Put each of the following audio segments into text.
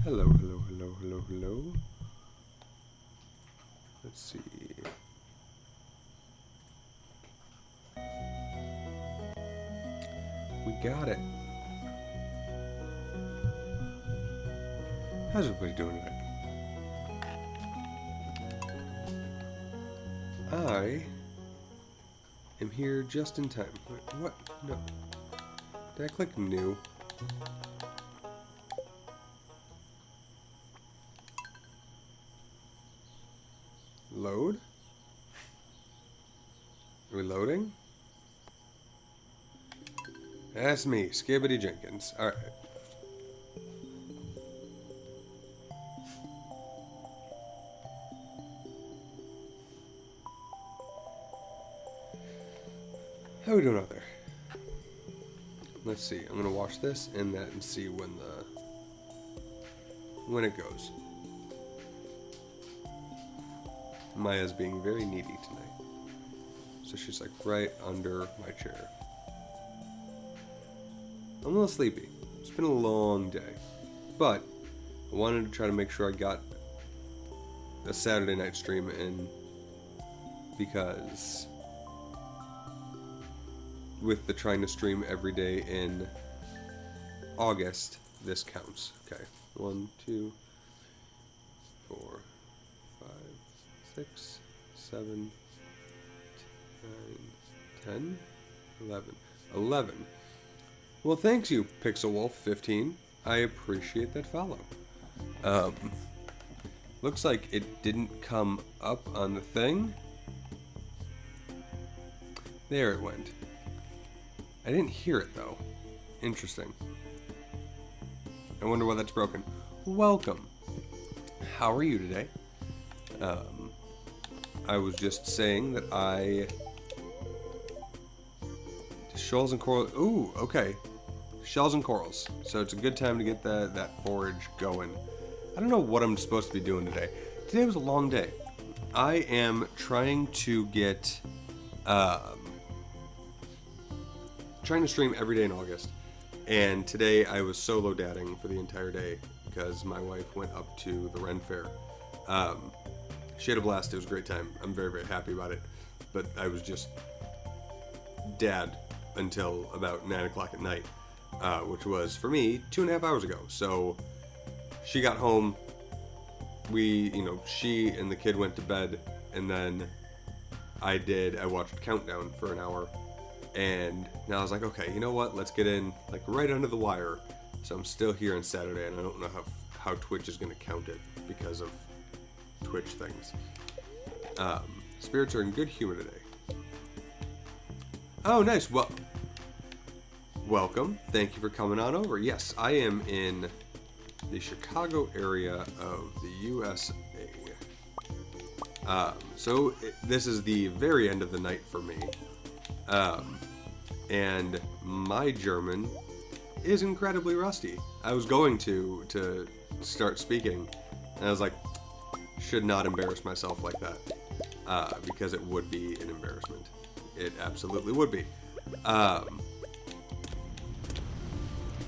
Hello, hello, hello, hello, hello. Let's see. We got it. How's everybody doing today? I am here just in time. Wait, what? No. Did I click new? Load? Are we loading? That's me, Skibbity Jenkins. Alright. How are we doing out there? Let's see. I'm gonna watch this and that and see when it goes. Maya's being very needy tonight. So she's like right under my chair. I'm a little sleepy. It's been a long day. But I wanted to try to make sure I got a Saturday night stream in, because with the trying to stream every day in August, this counts. Okay. 1, 2, 4, 5, 6, 7, 9, 10, 11. 11. Well, thanks you, PixelWolf15. I appreciate that follow. Looks like it didn't come up on the thing. There it went. I didn't hear it, though. Interesting. I wonder why that's broken. Welcome. How are you today? I was just saying that Shells and corals. Ooh, okay. Shells and corals. So it's a good time to get that forage going. I don't know what I'm supposed to be doing today. Today was a long day. I am trying to get... trying to stream every day in August. And today I was solo dadding for the entire day because my wife went up to the Ren Fair. She had a blast. It was a great time. I'm very, very happy about it. But I was just dad until about 9 o'clock at night, which was, for me, 2.5 hours ago. So she got home. She and the kid went to bed, and then I watched Countdown for an hour. And now I was like, okay, you know what? Let's get in, like, right under the wire. So I'm still here on Saturday, and I don't know how Twitch is going to count it because of Twitch things. Spirits are in good humor today. Oh, nice. Well, welcome. Thank you for coming on over. Yes, I am in the Chicago area of the USA. This is the very end of the night for me. And my German is incredibly rusty. I was going to start speaking, and I was like, should not embarrass myself like that, because it would be an embarrassment. It absolutely would be.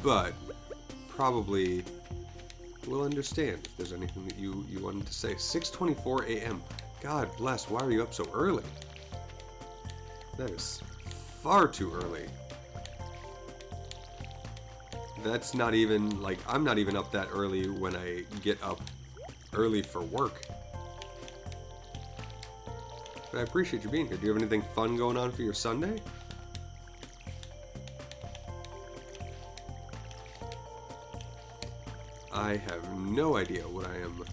But probably will understand if there's anything that you wanted to say. 6:24 a.m. God bless. Why are you up so early? That is far too early. That's not even, like, I'm not even up that early when I get up early for work. But I appreciate you being here. Do you have anything fun going on for your Sunday? I have no idea what I am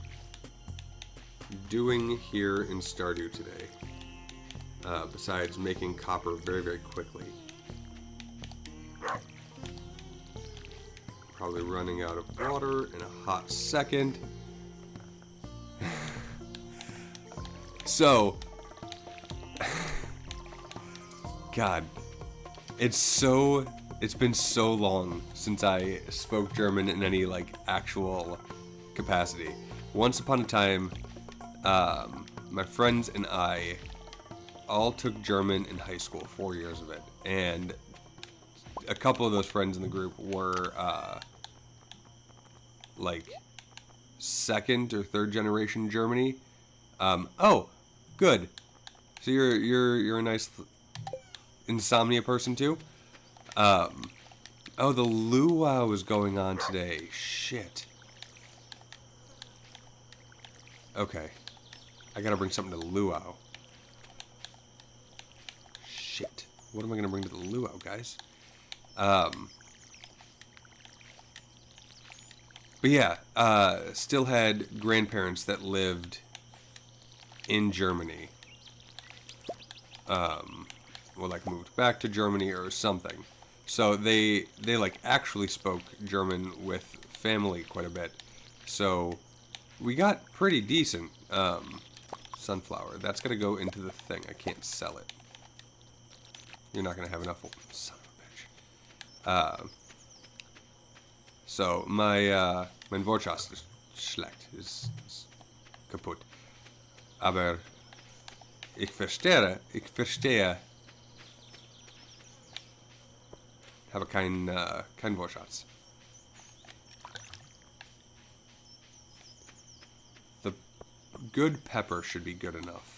doing here in Stardew today. Besides making copper very, very quickly. Probably running out of water in a hot second. So, God, it's been so long since I spoke German in any, like, actual capacity. Once upon a time, my friends and I all took German in high school, 4 years of it, and a couple of those friends in the group were, like, second or third generation Germany. Oh, good. So you're a nice insomnia person too. Oh, the luau is going on today. Shit. Okay, I gotta bring something to the luau. Shit. What am I gonna bring to the luau, guys? But yeah, still had grandparents that lived in Germany. Well, like moved back to Germany or something. So they like actually spoke German with family quite a bit. So we got pretty decent. Sunflower. That's gonna go into the thing. I can't sell it. You're not gonna have enough. Son of a bitch. So mein Wortschatz ist schlecht, ist kaputt. Aber ich verstehe, habe kein Wortschatz. The good pepper should be good enough.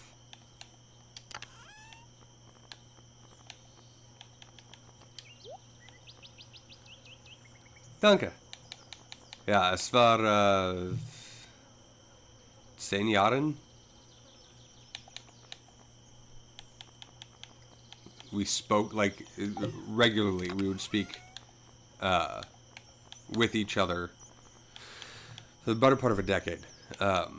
Danke. Ja, es war 10 Jahren. We spoke, like, regularly. We would speak with each other for the better part of a decade. But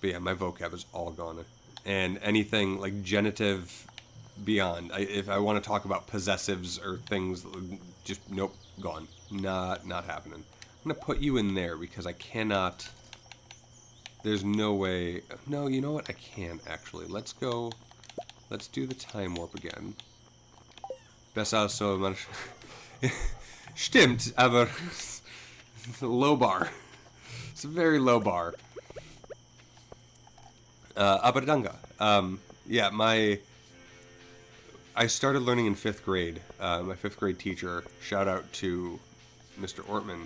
yeah, my vocab is all gone. And anything, like, genitive beyond. If I want to talk about possessives or things, just, nope, gone. Not happening. I'm going to put you in there because I cannot... There's no way... No, you know what? I can, actually. Let's go... Let's do the time warp again. Besser so man... Stimmt, aber... low bar. It's a very low bar. Aber danke. Yeah, I started learning in 5th grade. My 5th grade teacher, shout out to Mr. Ortman,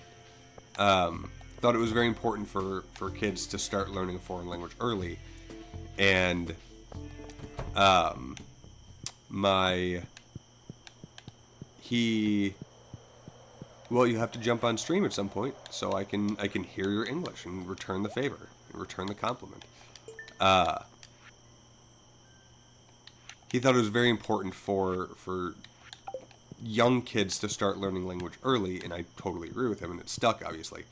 thought it was very important for kids to start learning a foreign language early. And well, you have to jump on stream at some point so I can hear your English and return the favor, and return the compliment. He thought it was very important for young kids to start learning language early, and I totally agree with him, and it stuck, obviously.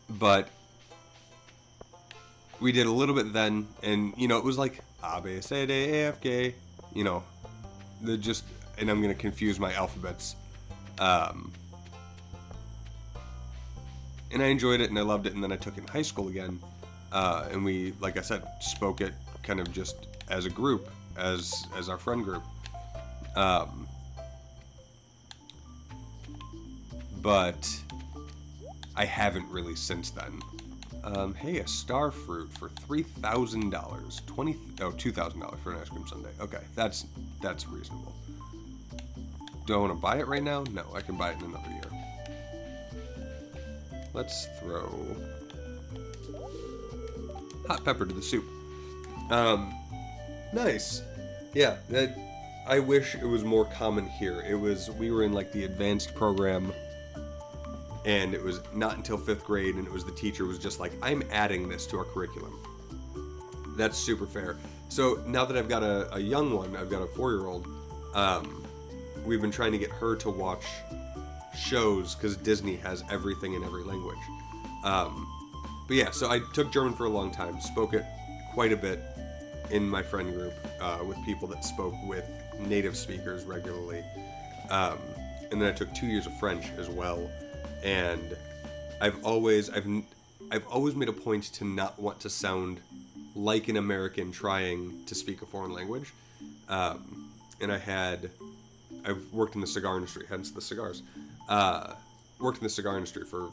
But we did a little bit then, and, you know, it was like A, B, C, D, E, F, G, you know, and I'm going to confuse my alphabets. And I enjoyed it, and I loved it, and then I took it in high school again, and we, like I said, spoke it kind of just as a group, as our friend group. But I haven't really since then. Hey, a star fruit for $3,000. $2,000 for an ice cream sundae. Okay, that's reasonable. Do I want to buy it right now? No, I can buy it in another year. Let's throw hot pepper to the soup. Nice. Yeah, I wish it was more common here. We were in like the advanced program, and it was not until 5th grade, and it was the teacher was just like, I'm adding this to our curriculum. That's super fair. So now that I've got a young one, I've got a 4-year-old, we've been trying to get her to watch shows, because Disney has everything in every language. But yeah, so I took German for a long time, spoke it quite a bit in my friend group, with people that spoke with native speakers regularly. And then I took 2 years of French as well. And I've always made a point to not want to sound like an American trying to speak a foreign language. And I've worked in the cigar industry, hence the cigars. Worked in the cigar industry for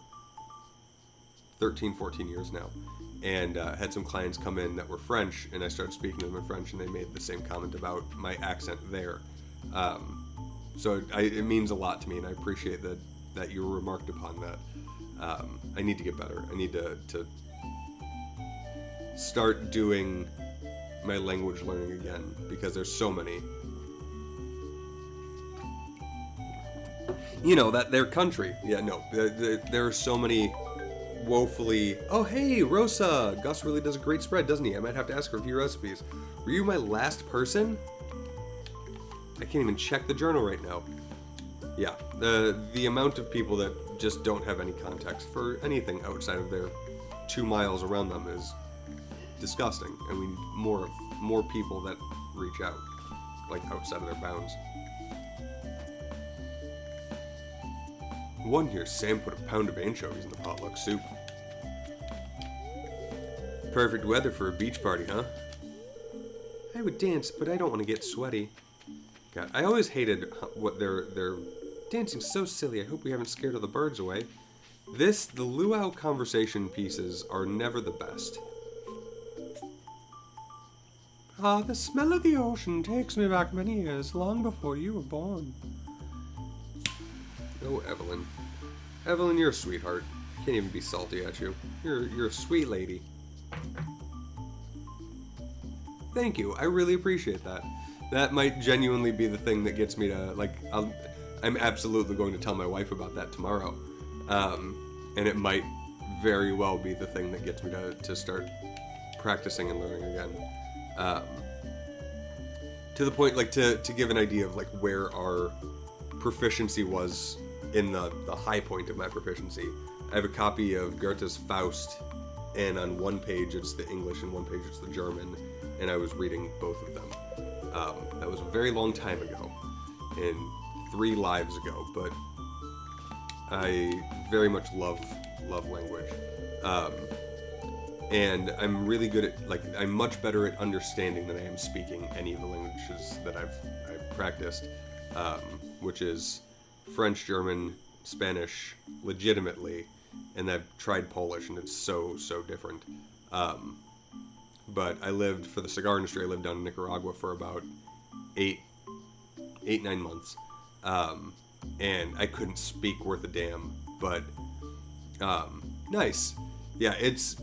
13, 14 years now. And had some clients come in that were French, and I started speaking to them in French, and they made the same comment about my accent there. So it means a lot to me, and I appreciate that that you remarked upon that. I need to get better. I need to start doing my language learning again, because there's so many. You know, that their country. Yeah, no, there are so many woefully... Oh, hey, Rosa! Gus really does a great spread, doesn't he? I might have to ask her a few recipes. Were you my last person? I can't even check the journal right now. Yeah, the amount of people that just don't have any context for anything outside of their 2 miles around them is disgusting, and we need more people that reach out, like outside of their bounds. One year, Sam put a pound of anchovies in the potluck soup. Perfect weather for a beach party, huh? I would dance, but I don't want to get sweaty. God, I always hated what they're dancing so silly. I hope we haven't scared all the birds away. The luau conversation pieces are never the best. Ah, the smell of the ocean takes me back many years, long before you were born. Oh, Evelyn. Evelyn, you're a sweetheart. I can't even be salty at you. You're a sweet lady. Thank you. I really appreciate that. That might genuinely be the thing that gets me to, like, I'm absolutely going to tell my wife about that tomorrow. And it might very well be the thing that gets me to start practicing and learning again. To the point, like, to give an idea of, like, where our proficiency was in the high point of my proficiency. I have a copy of Goethe's Faust, and on one page it's the English and one page it's the German, and I was reading both of them. That was a very long time ago, and 3 lives ago, but I very much love language. And I'm really good at, like, I'm much better at understanding than I am speaking any of the languages that I've practiced, which is French, German, Spanish, legitimately, and I've tried Polish, and it's so different. But for the cigar industry, I lived down in Nicaragua for about 9 months, and I couldn't speak worth a damn, but nice. Yeah, it's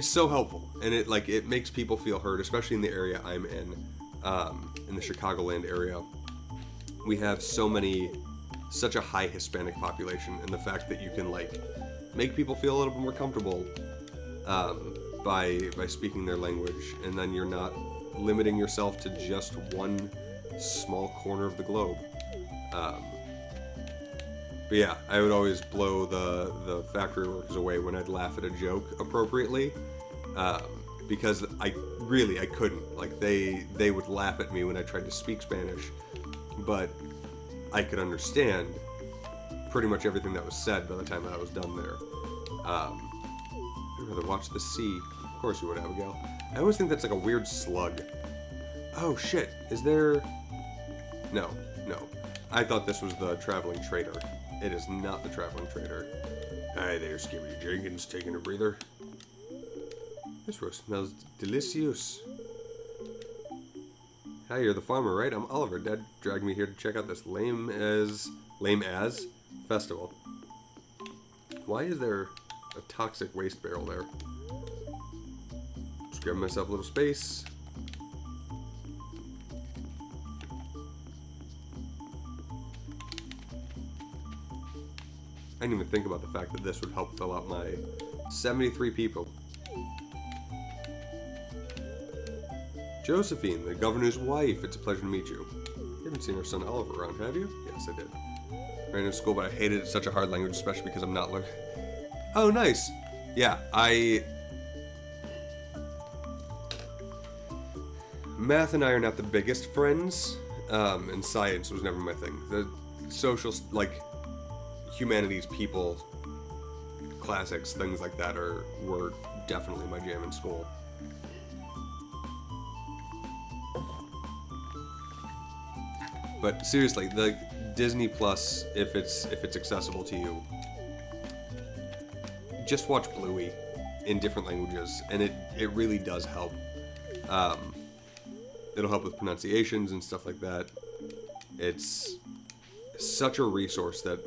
so helpful, and it makes people feel heard, especially in the area I'm in the Chicagoland area. We have such a high Hispanic population, and the fact that you can, like, make people feel a little bit more comfortable by speaking their language, and then you're not limiting yourself to just one small corner of the globe. But yeah, I would always blow the factory workers away when I'd laugh at a joke appropriately, because I couldn't. Like, they would laugh at me when I tried to speak Spanish, but I could understand pretty much everything that was said by the time that I was done there. I'd rather watch the sea. Of course you would, Abigail. I always think that's like a weird slug. Oh shit, is there... No. I thought this was the traveling trader. It is not the traveling trader. Hi there, Skippy Jenkins, taking a breather. This roast smells delicious. Hi, you're the farmer, right? I'm Oliver. Dad dragged me here to check out this lame as festival. Why is there a toxic waste barrel there? Just grabbing myself a little space. I didn't even think about the fact that this would help fill out my 73 people. Josephine, the governor's wife, it's a pleasure to meet you. You haven't seen our son Oliver around, have you? Yes, I did. Ran in school, but I hated it. Such a hard language, especially because I'm not learning. Oh, nice. Yeah, Math and I are not the biggest friends, and science was never my thing. The social, like, humanities, people, classics, things like that were definitely my jam in school. But seriously, the Disney Plus, if it's accessible to you, just watch Bluey in different languages, and it really does help. It'll help with pronunciations and stuff like that. It's such a resource that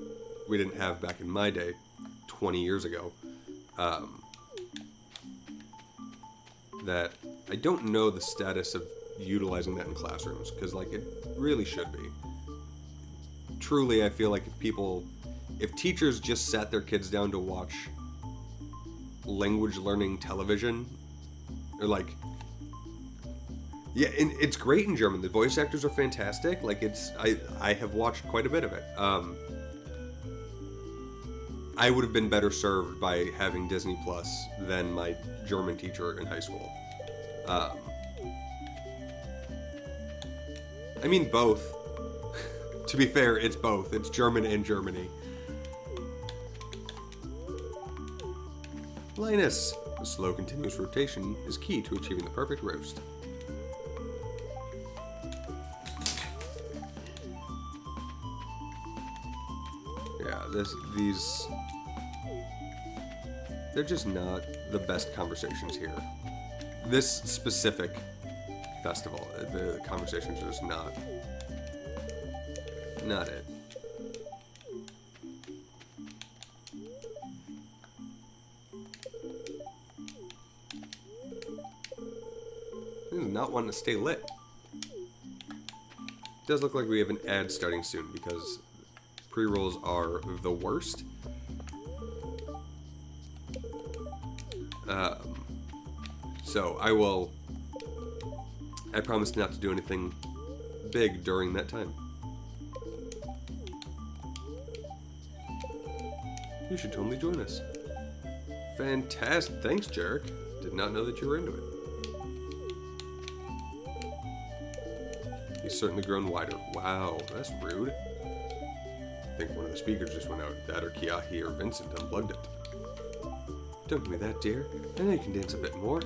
we didn't have back in my day, 20 years ago. That I don't know the status of utilizing that in classrooms, because like it really should be. Truly, I feel like if teachers just sat their kids down to watch language learning television, or like, yeah, and it's great in German. The voice actors are fantastic. Like I have watched quite a bit of it. I would have been better served by having Disney Plus than my German teacher in high school. I mean both. To be fair, it's both. It's German and Germany. Linus. The slow continuous rotation is key to achieving the perfect roast. Yeah, these... They're just not the best conversations here. This specific festival, the conversations are just not it. Not wanting to stay lit. It does look like we have an ad starting soon because pre-rolls are the worst. So I promise not to do anything big during that time. You should totally join us. Fantastic. Thanks, Jarek. Did not know that you were into it. He's certainly grown wider. Wow, that's rude. I think one of the speakers just went out. That or Kiahi or Vincent unplugged it. Don't give me that, dear. I know you can dance a bit more.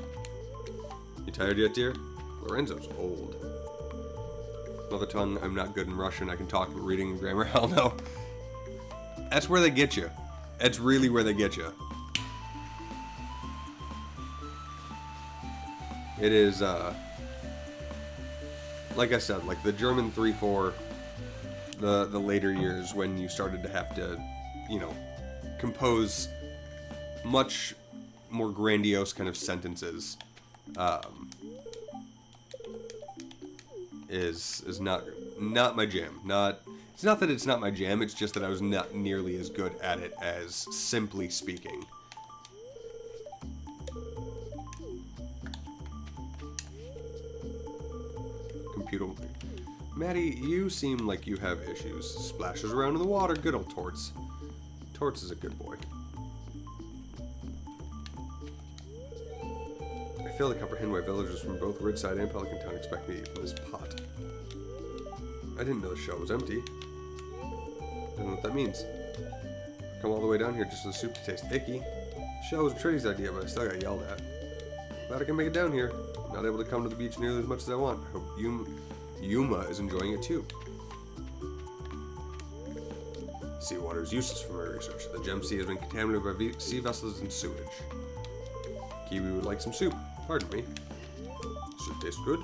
You tired yet, dear? Lorenzo's old. Mother tongue, I'm not good in Russian. I can talk, but reading and grammar, hell no. That's where they get you. That's really where they get you. It is, like I said, like the German 3-4, the later years when you started to have to, compose much more grandiose kind of sentences, is not my jam. It's not that it's not my jam, it's just that I was not nearly as good at it as simply speaking. Computer. Maddie, you seem like you have issues. Splashes around in the water, good old Torts. Torts is a good boy. I fail to comprehend why villagers from both Ridgeside and Pelican Town expect me to eat from this pot. I didn't know the shell was empty. Don't know what that means. I've come all the way down here just for the soup to taste icky. The shell was Trinity's idea, but I still got yelled at. Glad I can make it down here. I'm not able to come to the beach nearly as much as I want. I hope Yuma is enjoying it too. Seawater is useless for my research. The Gem Sea has been contaminated by sea vessels and sewage. Kiwi would like some soup. Pardon me. Soup tastes good.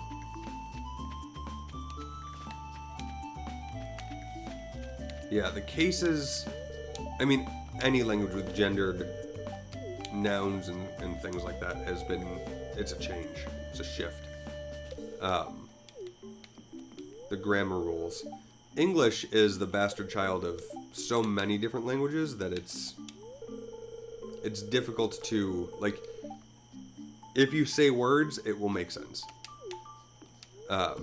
Yeah, the cases... I mean, any language with gendered nouns and things like that has been... It's a change. It's a shift. The grammar rules. English is the bastard child of so many different languages that it's difficult to, like... If you say words, it will make sense.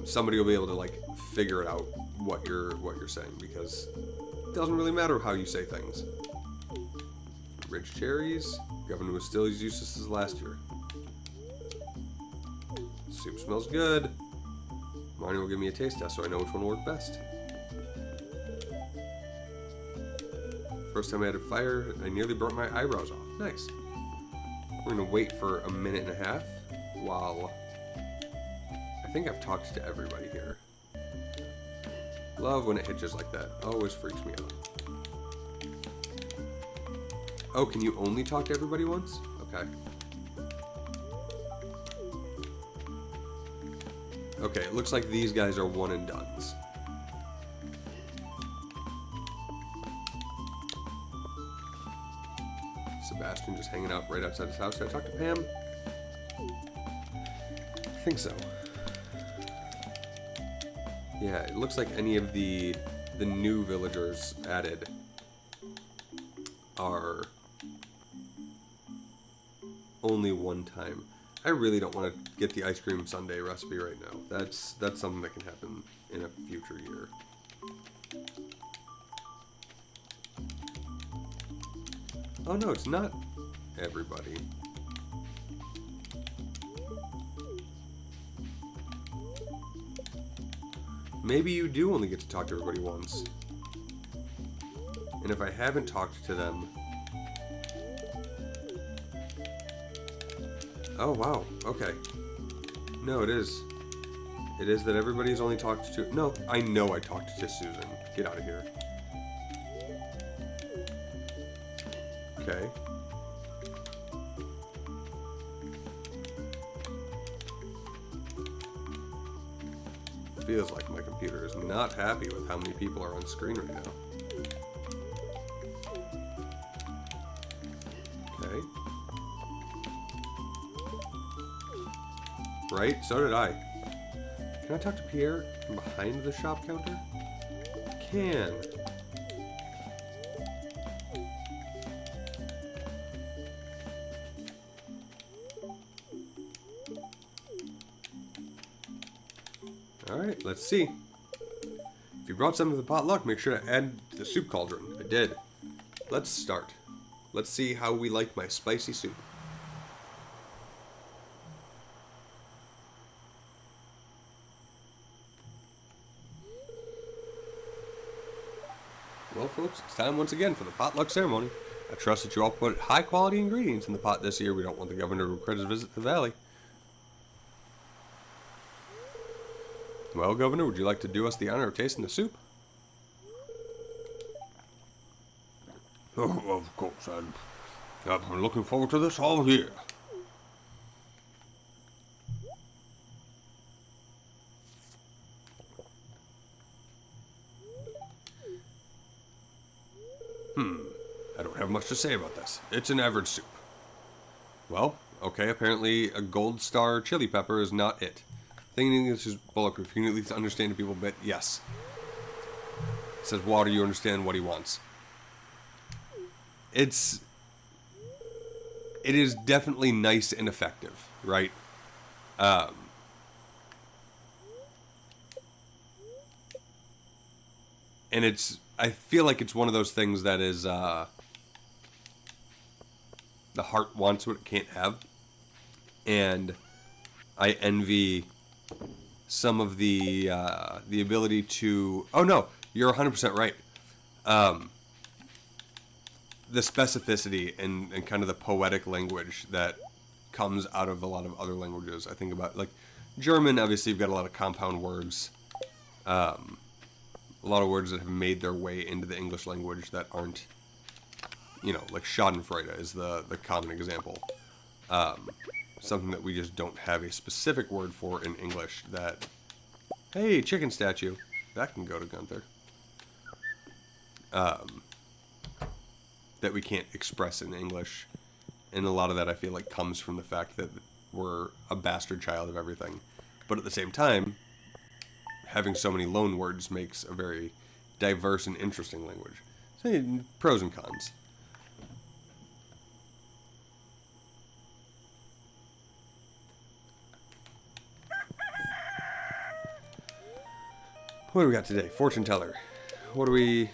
Somebody will be able to like figure it out what you're saying, because it doesn't really matter how you say things. Rich cherries. Governor was still as useless as last year. Soup smells good. Marnie will give me a taste test so I know which one will work best. First time I had a fire, I nearly burnt my eyebrows off. Nice. We're gonna wait for a minute and a half while... I think I've talked to everybody here. Love when it hitches like that. Always freaks me out. Oh, can you only talk to everybody once? Okay. Okay, it looks like these guys are one and dones. hanging out right outside his house. Did I talk to Pam? I think so. Yeah, it looks like any of the new villagers added are only one time. I really don't want to get the ice cream sundae recipe right now. That's something that can happen in a future year. Oh no, it's not everybody. Maybe you do only get to talk to everybody once. And if I haven't talked to them... Oh, wow. Okay. No, it is. It is that everybody's only talked to... No, I know I talked to Susan. Get out of here. Okay. Feels like my computer is not happy with how many people are on screen right now. Okay. Right? So did I. Can I talk to Pierre from behind the shop counter? Can. Alright, let's see. If you brought something to the potluck, make sure to add to the soup cauldron. I did. Let's start. Let's see how we like my spicy soup. Well, folks, it's time once again for the potluck ceremony. I trust that you all put high-quality ingredients in the pot this year. We don't want the governor to regret his visit to the valley. Well, Governor, would you like to do us the honor of tasting the soup? Oh, of course, I'm looking forward to this all year. I don't have much to say about this. It's an average soup. Well, okay, apparently a gold star chili pepper is not it. Thinking this is bulletproof. You can at least understand people, but yes. It says water, you understand what he wants. It is definitely nice and effective, right? And I feel like it's one of those things that is, the heart wants what it can't have. And I envy some of the ability to... Oh, no, you're 100% right. The specificity and kind of the poetic language that comes out of a lot of other languages. I think about, like, German, obviously you've got a lot of compound words. A lot of words that have made their way into the English language that aren't, you know, like schadenfreude is the common example. Something that we just don't have a specific word for in English that... Hey, chicken statue. That can go to Gunther. That we can't express in English. And a lot of that I feel like comes from the fact that we're a bastard child of everything. But at the same time, having so many loan words makes a very diverse and interesting language. So, pros and cons. What do we got today? Fortune teller. What do we...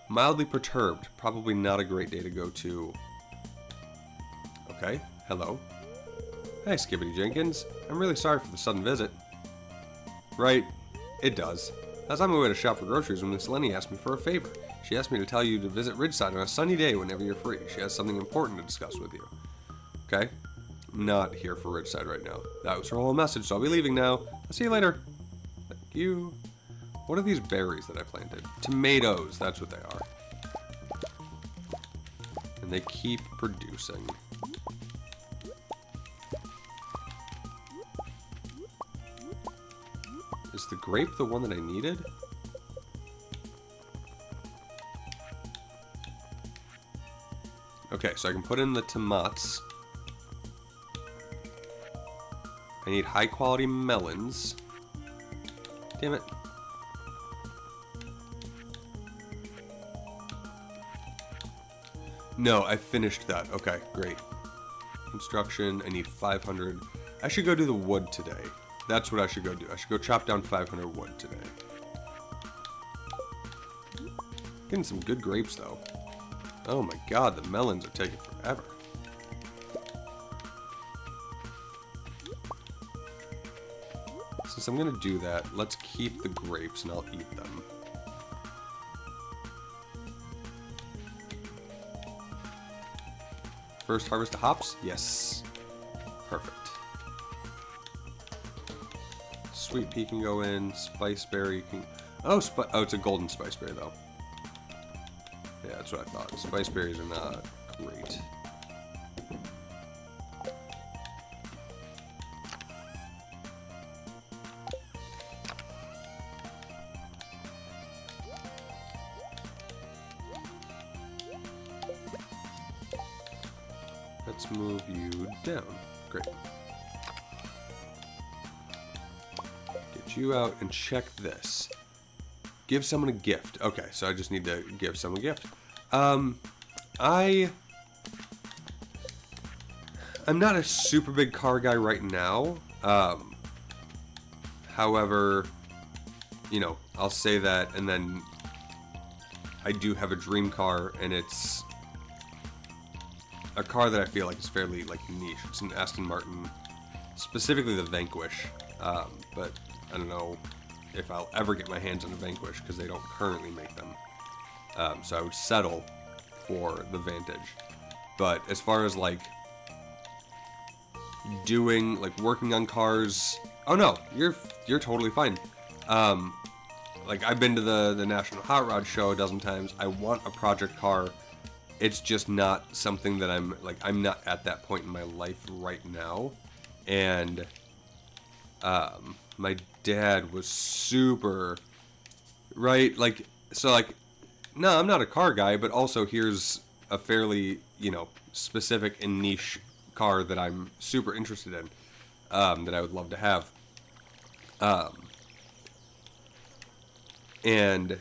Mildly perturbed. Probably not a great day to go to. Okay. Hello. Hey, Skibbity Jenkins. I'm really sorry for the sudden visit. Right. It does. I was on my way to shop for groceries when Miss Lenny asked me for a favor. She asked me to tell you to visit Ridgeside on a sunny day whenever you're free. She has something important to discuss with you. Okay? I'm not here for Ridgeside right now. That was her whole message, so I'll be leaving now. I'll see you later. Thank you. What are these berries that I planted? Tomatoes, that's what they are. And they keep producing. Is the grape the one that I needed? Okay, so I can put in the tomatoes. I need high quality melons. Damn it. No, I finished that. Okay, great. Construction, I need 500. I should go do the wood today. That's what I should go do. I should go chop down 500 wood today. Getting some good grapes, though. Oh my god, the melons are taking forever. Since I'm gonna do that, let's keep the grapes and I'll eat them. First harvest of hops? Yes. Perfect. Sweet pea can go in. Spiceberry can... Oh, it's a golden spiceberry, though. Yeah, that's what I thought. Spiceberries are not great. Let's move you down. Great. Get you out and check this. Give someone a gift. Okay, so I just need to give someone a gift. I'm not a super big car guy right now. However, you know, I'll say that, and then I do have a dream car, and it's a car that I feel like is fairly like niche. It's an Aston Martin, specifically the Vanquish. But I don't know if I'll ever get my hands on a Vanquish because they don't currently make them. So I would settle for the Vantage. But as far as like doing like working on cars, oh no, you're totally fine. Like I've been to the National Hot Rod Show a dozen times. I want a project car. It's just not something that I'm not at that point in my life right now. And my dad was super right, like, so like, no, I'm not a car guy, but also here's a fairly, you know, specific and niche car that I'm super interested in, that I would love to have. And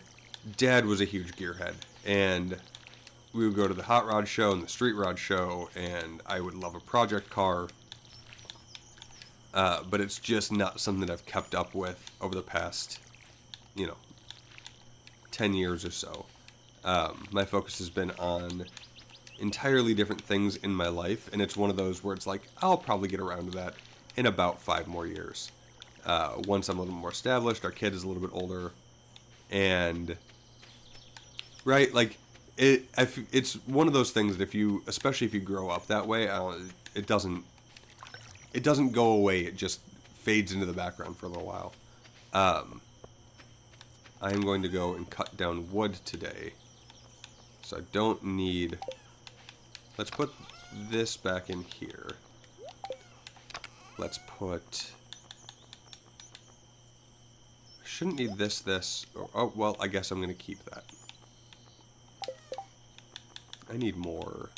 Dad was a huge gearhead, and we would go to the Hot Rod Show and the Street Rod Show, and I would love a project car. But it's just not something that I've kept up with over the past, you know, 10 years or so. My focus has been on entirely different things in my life, and it's one of those where it's like, I'll probably get around to that in about 5 more years. Once I'm a little more established, our kid is a little bit older, and, right, like, it's one of those things that if you, especially if you grow up that way, it doesn't go away, it just fades into the background for a little while. I'm going to go and cut down wood today. So I don't need... Let's put this back in here. Let's put... Shouldn't need this, or, oh, well, I guess I'm going to keep that. I need more.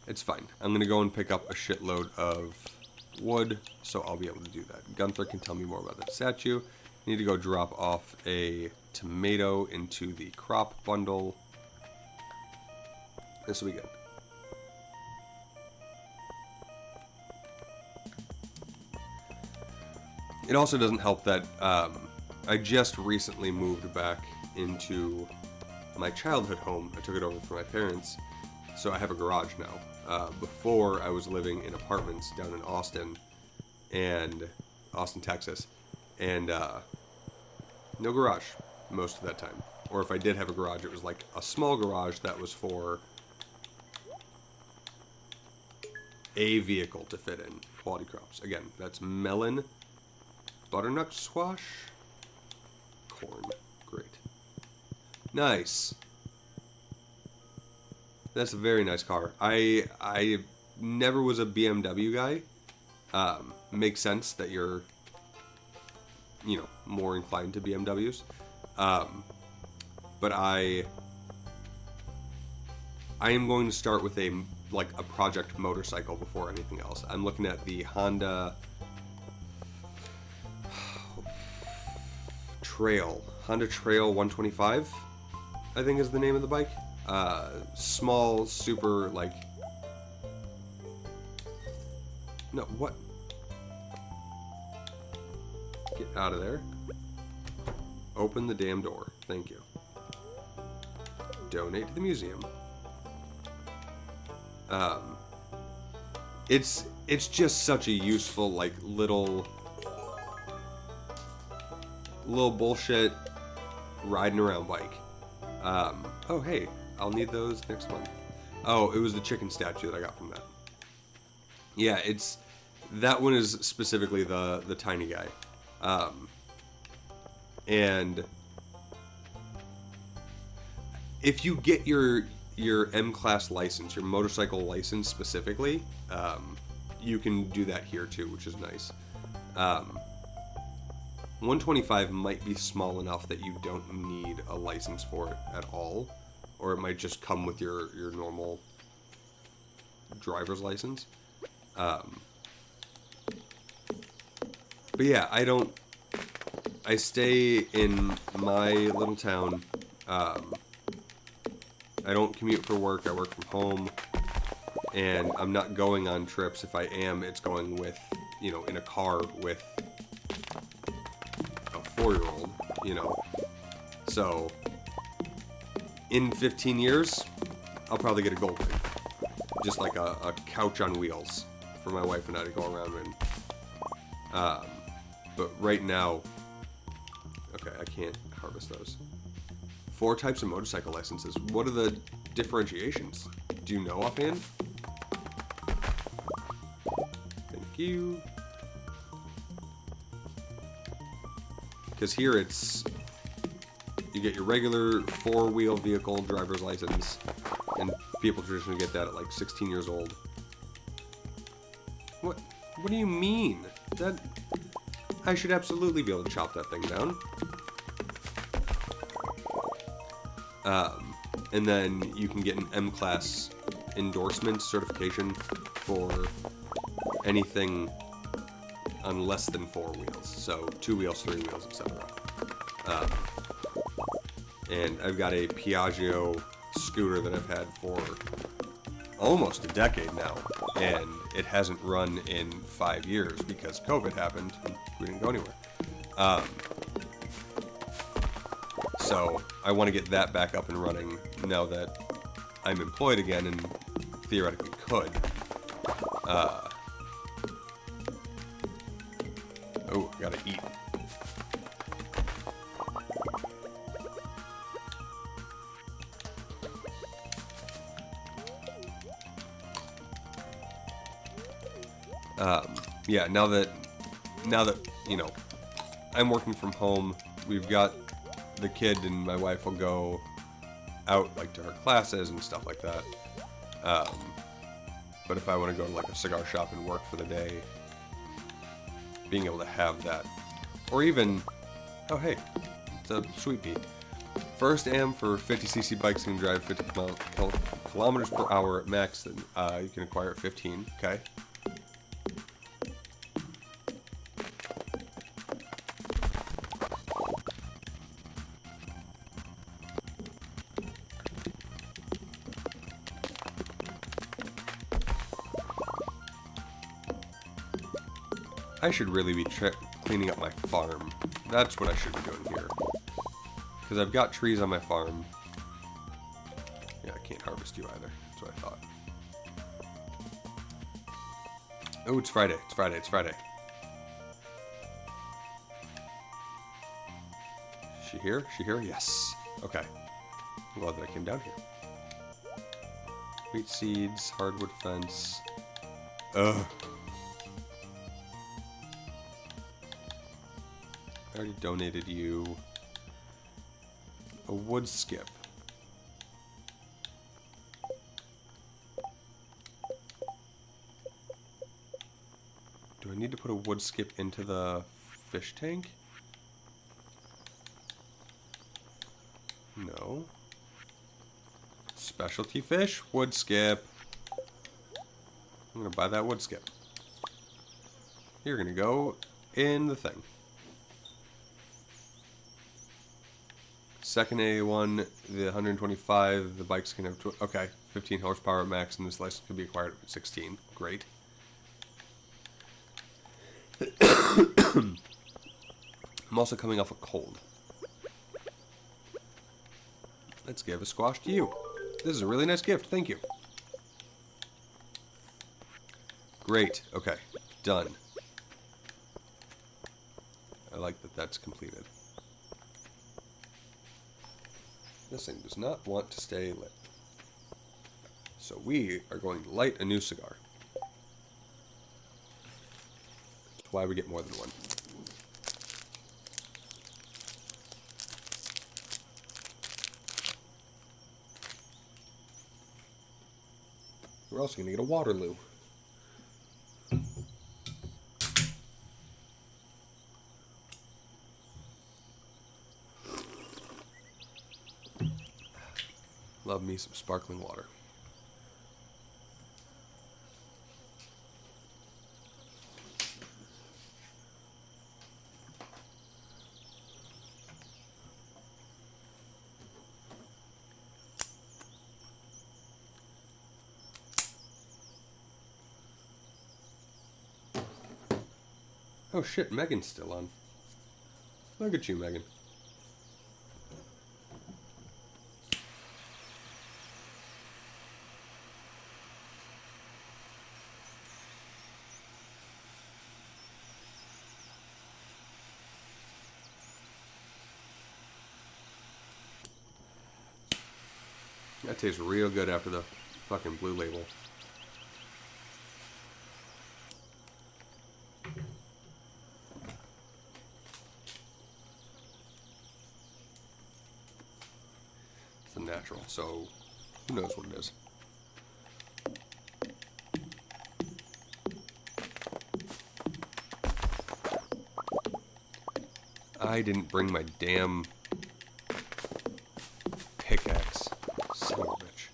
It's fine. I'm going to go and pick up a shitload of wood, so I'll be able to do that. Gunther can tell me more about that statue. I need to go drop off a tomato into the crop bundle. This will be good. It also doesn't help that I just recently moved back into my childhood home. I took it over from my parents, so I have a garage now. Before, I was living in apartments down in Austin, Texas, and no garage most of that time. Or if I did have a garage, it was like a small garage that was for a vehicle to fit in. Quality crops. Again, that's melon, butternut squash, corn. Great. Nice. That's a very nice car. I never was a BMW guy. Makes sense that you're, you know, more inclined to BMWs. But I I am going to start with a project motorcycle before anything else. I'm looking at the Honda Trail 125, I think is the name of the bike. Small, super, like... No, what? Get out of there. Open the damn door. Thank you. Donate to the museum. It's just such a useful, like, little bullshit riding around bike. Oh, hey, I'll need those next month. Oh, it was the chicken statue that I got from that. Yeah, that one is specifically the tiny guy. And if you get your M-Class license, your motorcycle license specifically, you can do that here too, which is nice. 125 might be small enough that you don't need a license for it at all, or it might just come with your normal driver's license. But yeah, I stay in my little town. I don't commute for work. I work from home, and I'm not going on trips. If I am, it's going with, in a car with a 4-year-old, So, in 15 years, I'll probably get a gold ring. Just like a couch on wheels for my wife and I to go around in. But right now, okay, I can't harvest those. 4 types of motorcycle licenses. What are the differentiations? Do you know offhand? Thank you. Because here you get your regular 4-wheel vehicle driver's license, and people traditionally get that at like 16 years old. What do you mean? I should absolutely be able to chop that thing down. And then you can get an M-Class endorsement certification for anything on less than 4 wheels. So 2 wheels, 3 wheels, etc. And I've got a Piaggio scooter that I've had for almost a decade now, and it hasn't run in 5 years because COVID happened and we didn't go anywhere. So I want to get that back up and running now that I'm employed again and theoretically could. Oh, gotta eat. Yeah, now that I'm working from home, we've got the kid and my wife will go out like to her classes and stuff like that. But if I want to go to like a cigar shop and work for the day, being able to have that, or even, oh hey, it's a sweet pea. First AM for 50cc bikes can drive 50 kilometers per hour at max. Then you can acquire at 15. Okay. I should really be cleaning up my farm. That's what I should be doing here. Because I've got trees on my farm. Yeah, I can't harvest you either. That's what I thought. Oh, it's Friday. It's Friday. It's Friday. Is she here? Is she here? Yes. Okay. I'm glad that I came down here. Wheat seeds, hardwood fence. Ugh. I already donated you a wood skip. Do I need to put a wood skip into the fish tank? No. Specialty fish, wood skip. I'm gonna buy that wood skip. You're gonna go in the thing. Second A1, the 125, the bikes can have, okay, 15 horsepower at max, and this license can be acquired at 16. Great. I'm also coming off a cold. Let's give a squash to you. This is a really nice gift, thank you. Great, okay, done. I like that that's completed. This thing does not want to stay lit. So we are going to light a new cigar. That's why we get more than one. We're also going to get a Waterloo. Love me some sparkling water. Oh shit, Megan's still on. Look at you, Megan. That tastes real good after the fucking Blue Label. It's a natural, so who knows what it is. I didn't bring my damn pickaxe. Son of a bitch.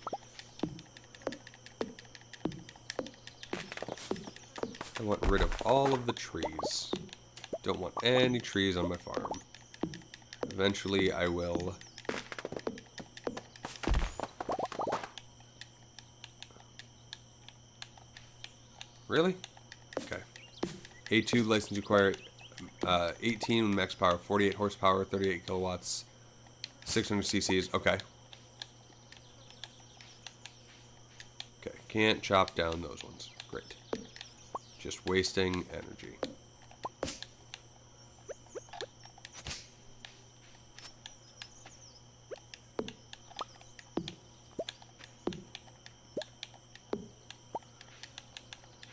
I want rid of all of the trees. Don't want any trees on my farm. Eventually I will. Really? Okay. A2 license required 18 max power, 48 horsepower, 38 kilowatts, 600 cc's. Okay. Okay, can't chop down those ones. Great. Just wasting energy.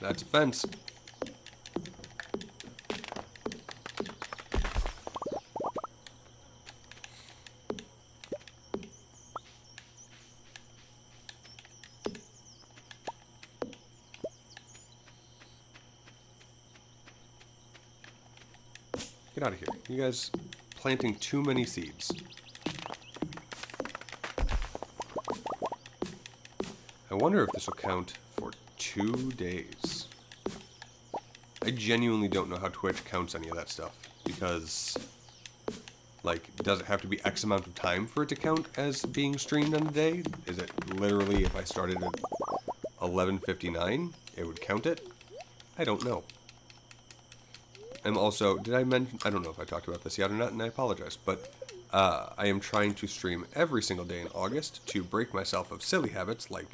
That's a fence. Get out of here. You guys planting too many seeds. I wonder if this will count for 2 days. I genuinely don't know how Twitch counts any of that stuff. Because, like, does it have to be X amount of time for it to count as being streamed on a day? Is it literally, if I started at 11:59, it would count it? I don't know. I'm also, did I mention, I don't know if I talked about this yet or not, and I apologize, but I am trying to stream every single day in August to break myself of silly habits, like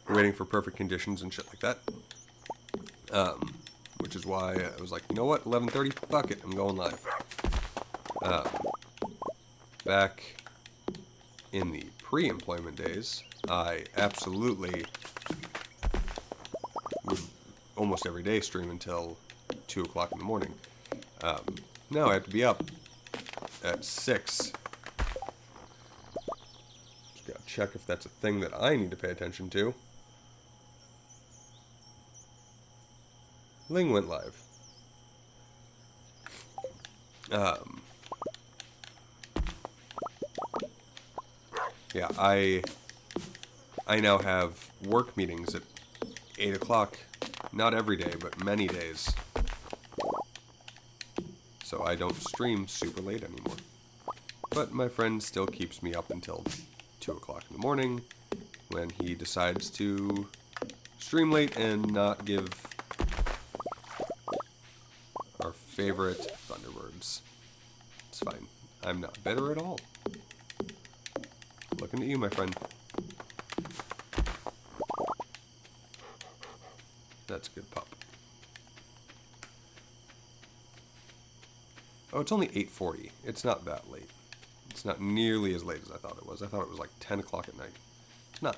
waiting for perfect conditions and shit like that. Which is why I was like, you know what, 11:30, fuck it, I'm going live. Back in the pre-employment days, I absolutely would almost every day stream until 2 o'clock in the morning. Now I have to be up at 6. Just gotta check if that's a thing that I need to pay attention to. Ling went live. Yeah, I I now have work meetings at 8 o'clock. Not every day, but many days. So I don't stream super late anymore. But my friend still keeps me up until 2 o'clock in the morning when he decides to stream late and not give our favorite Thunderbirds. It's fine. I'm not bitter at all. Looking at you, my friend. That's a good pup. Oh, it's only 8:40. It's not that late. It's not nearly as late as I thought it was. I thought it was like 10 o'clock at night. It's not.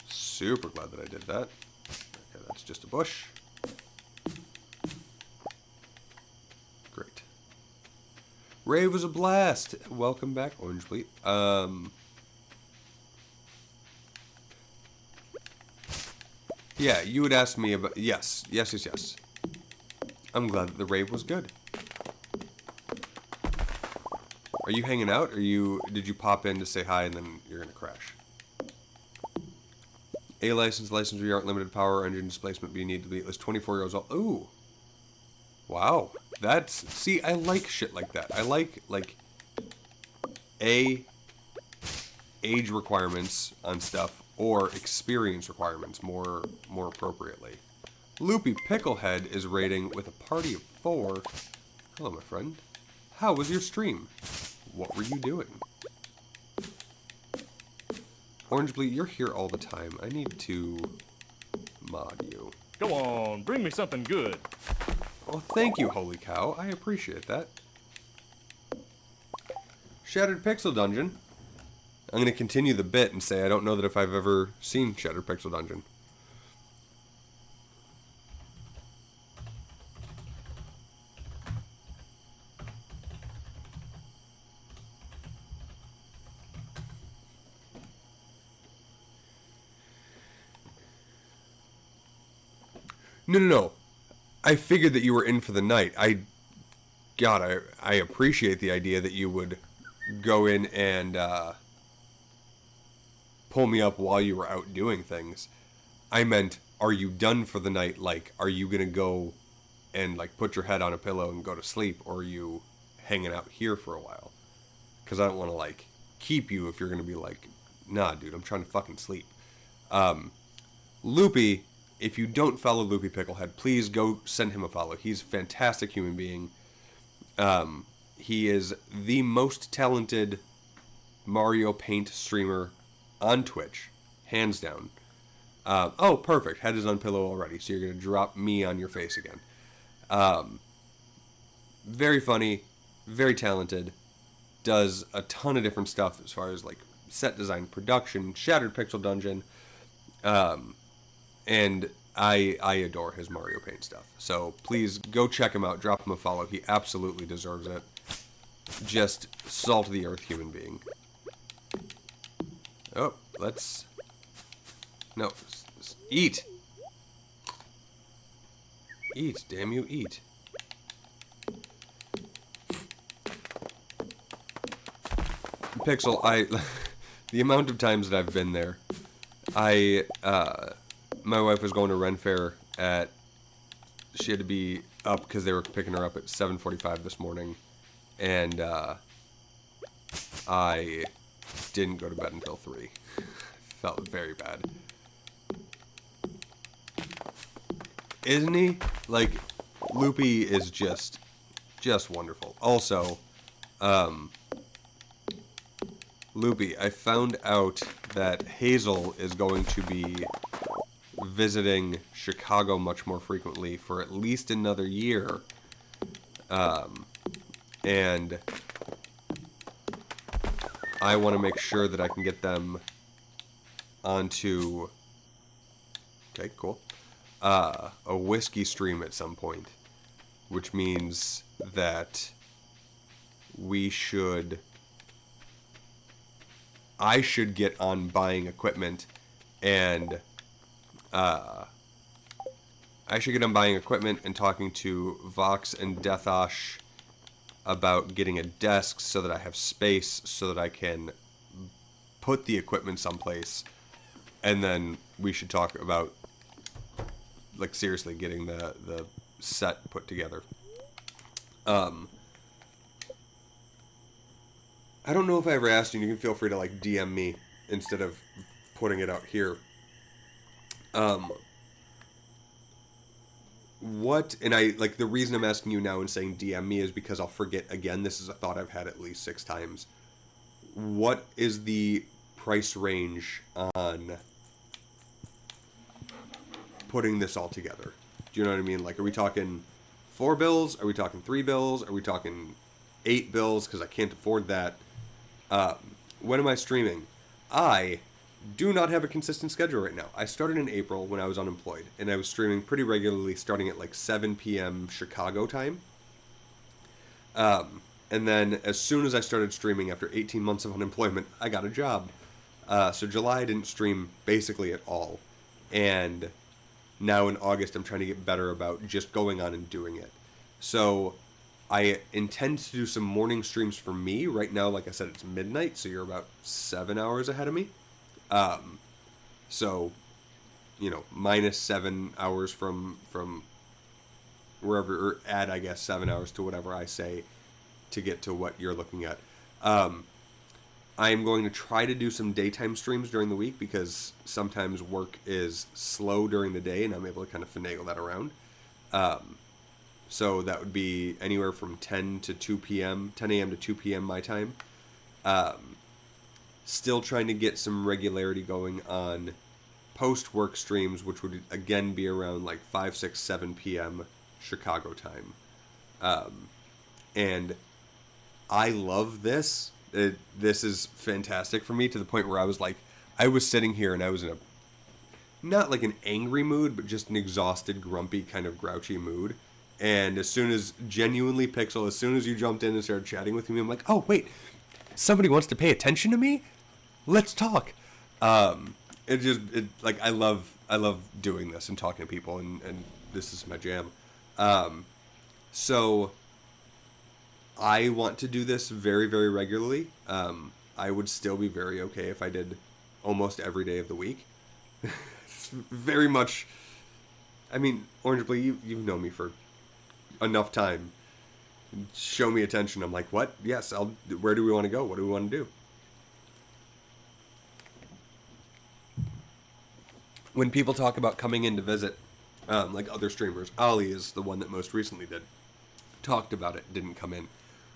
Super glad that I did that. Okay, that's just a bush. Great. Rave was a blast. Welcome back, Orange Fleet. Yeah, you would ask me about... Yes. I'm glad that the rave was good. Are you hanging out? Or did you pop in to say hi and then you're gonna crash? A license where you aren't limited power, engine displacement, but you need to be at least 24 years old. Ooh. Wow. See, I like shit like that. I like age requirements on stuff, or experience requirements more appropriately. Loopy Picklehead is rating with a party of 4. Hello, my friend. How was your stream? What were you doing? Orange Bleed, you're here all the time. I need to mod you. Go on, bring me something good. Well, thank you, holy cow. I appreciate that. Shattered Pixel Dungeon. I'm going to continue the bit and say I don't know that if I've ever seen Shattered Pixel Dungeon. No. I figured that you were in for the night. I appreciate the idea that you would go in and pull me up while you were out doing things. I meant, are you done for the night? Like, are you gonna go and like put your head on a pillow and go to sleep, or are you hanging out here for a while? Because I don't want to like keep you if you're gonna be like, nah, dude, I'm trying to fucking sleep. Loopy. If you don't follow Loopy Picklehead, please go send him a follow. He's a fantastic human being. He is the most talented Mario Paint streamer on Twitch, hands down. Oh, perfect. Head is on pillow already, so you're going to drop me on your face again. Very funny, very talented, does a ton of different stuff as far as like set design, production, Shattered Pixel Dungeon, and I adore his Mario Paint stuff. So please go check him out. Drop him a follow. He absolutely deserves it. Just salt of the earth human being. Oh, let's... No. Eat! Eat, damn you, eat. Pixel, the amount of times that I've been there, my wife was going to Ren Fair she had to be up because they were picking her up at 7:45 this morning, and I didn't go to bed until 3. Felt very bad. Isn't he? Like, Loopy is just wonderful. Also, Loopy, I found out that Hazel is going to be visiting Chicago much more frequently for at least another year. And I want to make sure that I can get them onto... Okay, cool. A whiskey stream at some point, which means that I should get on buying equipment and I should get done buying equipment and talking to Vox and Deathosh about getting a desk so that I have space so that I can put the equipment someplace. And then we should talk about, like, seriously getting the set put together. I don't know if I ever asked you, and you can feel free to, like, DM me instead of putting it out here. What, and I, like, the reason I'm asking you now and saying DM me is because I'll forget again. This is a thought I've had at least 6 times. What is the price range on putting this all together? Do you know what I mean? Like, are we talking 4 bills? Are we talking 3 bills? Are we talking 8 bills? Because I can't afford that. When am I streaming? I do not have a consistent schedule right now. I started in April when I was unemployed, and I was streaming pretty regularly starting at like 7 p.m. Chicago time. And then as soon as I started streaming after 18 months of unemployment, I got a job. So July I didn't stream basically at all. And now in August I'm trying to get better about just going on and doing it. So I intend to do some morning streams for me. Right now, like I said, it's midnight, so you're about 7 hours ahead of me. So, you know, minus 7 hours from wherever, or add, I guess, 7 hours to whatever I say to get to what you're looking at. I am going to try to do some daytime streams during the week because sometimes work is slow during the day and I'm able to kind of finagle that around. So that would be anywhere from 10 to 2 p.m., 10 a.m. to 2 p.m. my time. Still trying to get some regularity going on post-work streams, which would again be around like 5, 6, 7 p.m. Chicago time. And I love this. This is fantastic for me to the point where I was like, I was sitting here and I was in a, not like an angry mood, but just an exhausted, grumpy, kind of grouchy mood. And as soon as, genuinely, Pixel, as soon as you jumped in and started chatting with me, I'm like, oh, wait, somebody wants to pay attention to me? Let's talk. Like, I love doing this and talking to people, and this is my jam. So I want to do this very, very regularly. I would still be very okay if I did almost every day of the week. It's very much, I mean, Orange Blue, you've known me for enough time. Show me attention. I'm like, what? Yes, where do we want to go? What do we want to do? When people talk about coming in to visit, like other streamers, Ollie is the one that most recently did. Talked about it, didn't come in.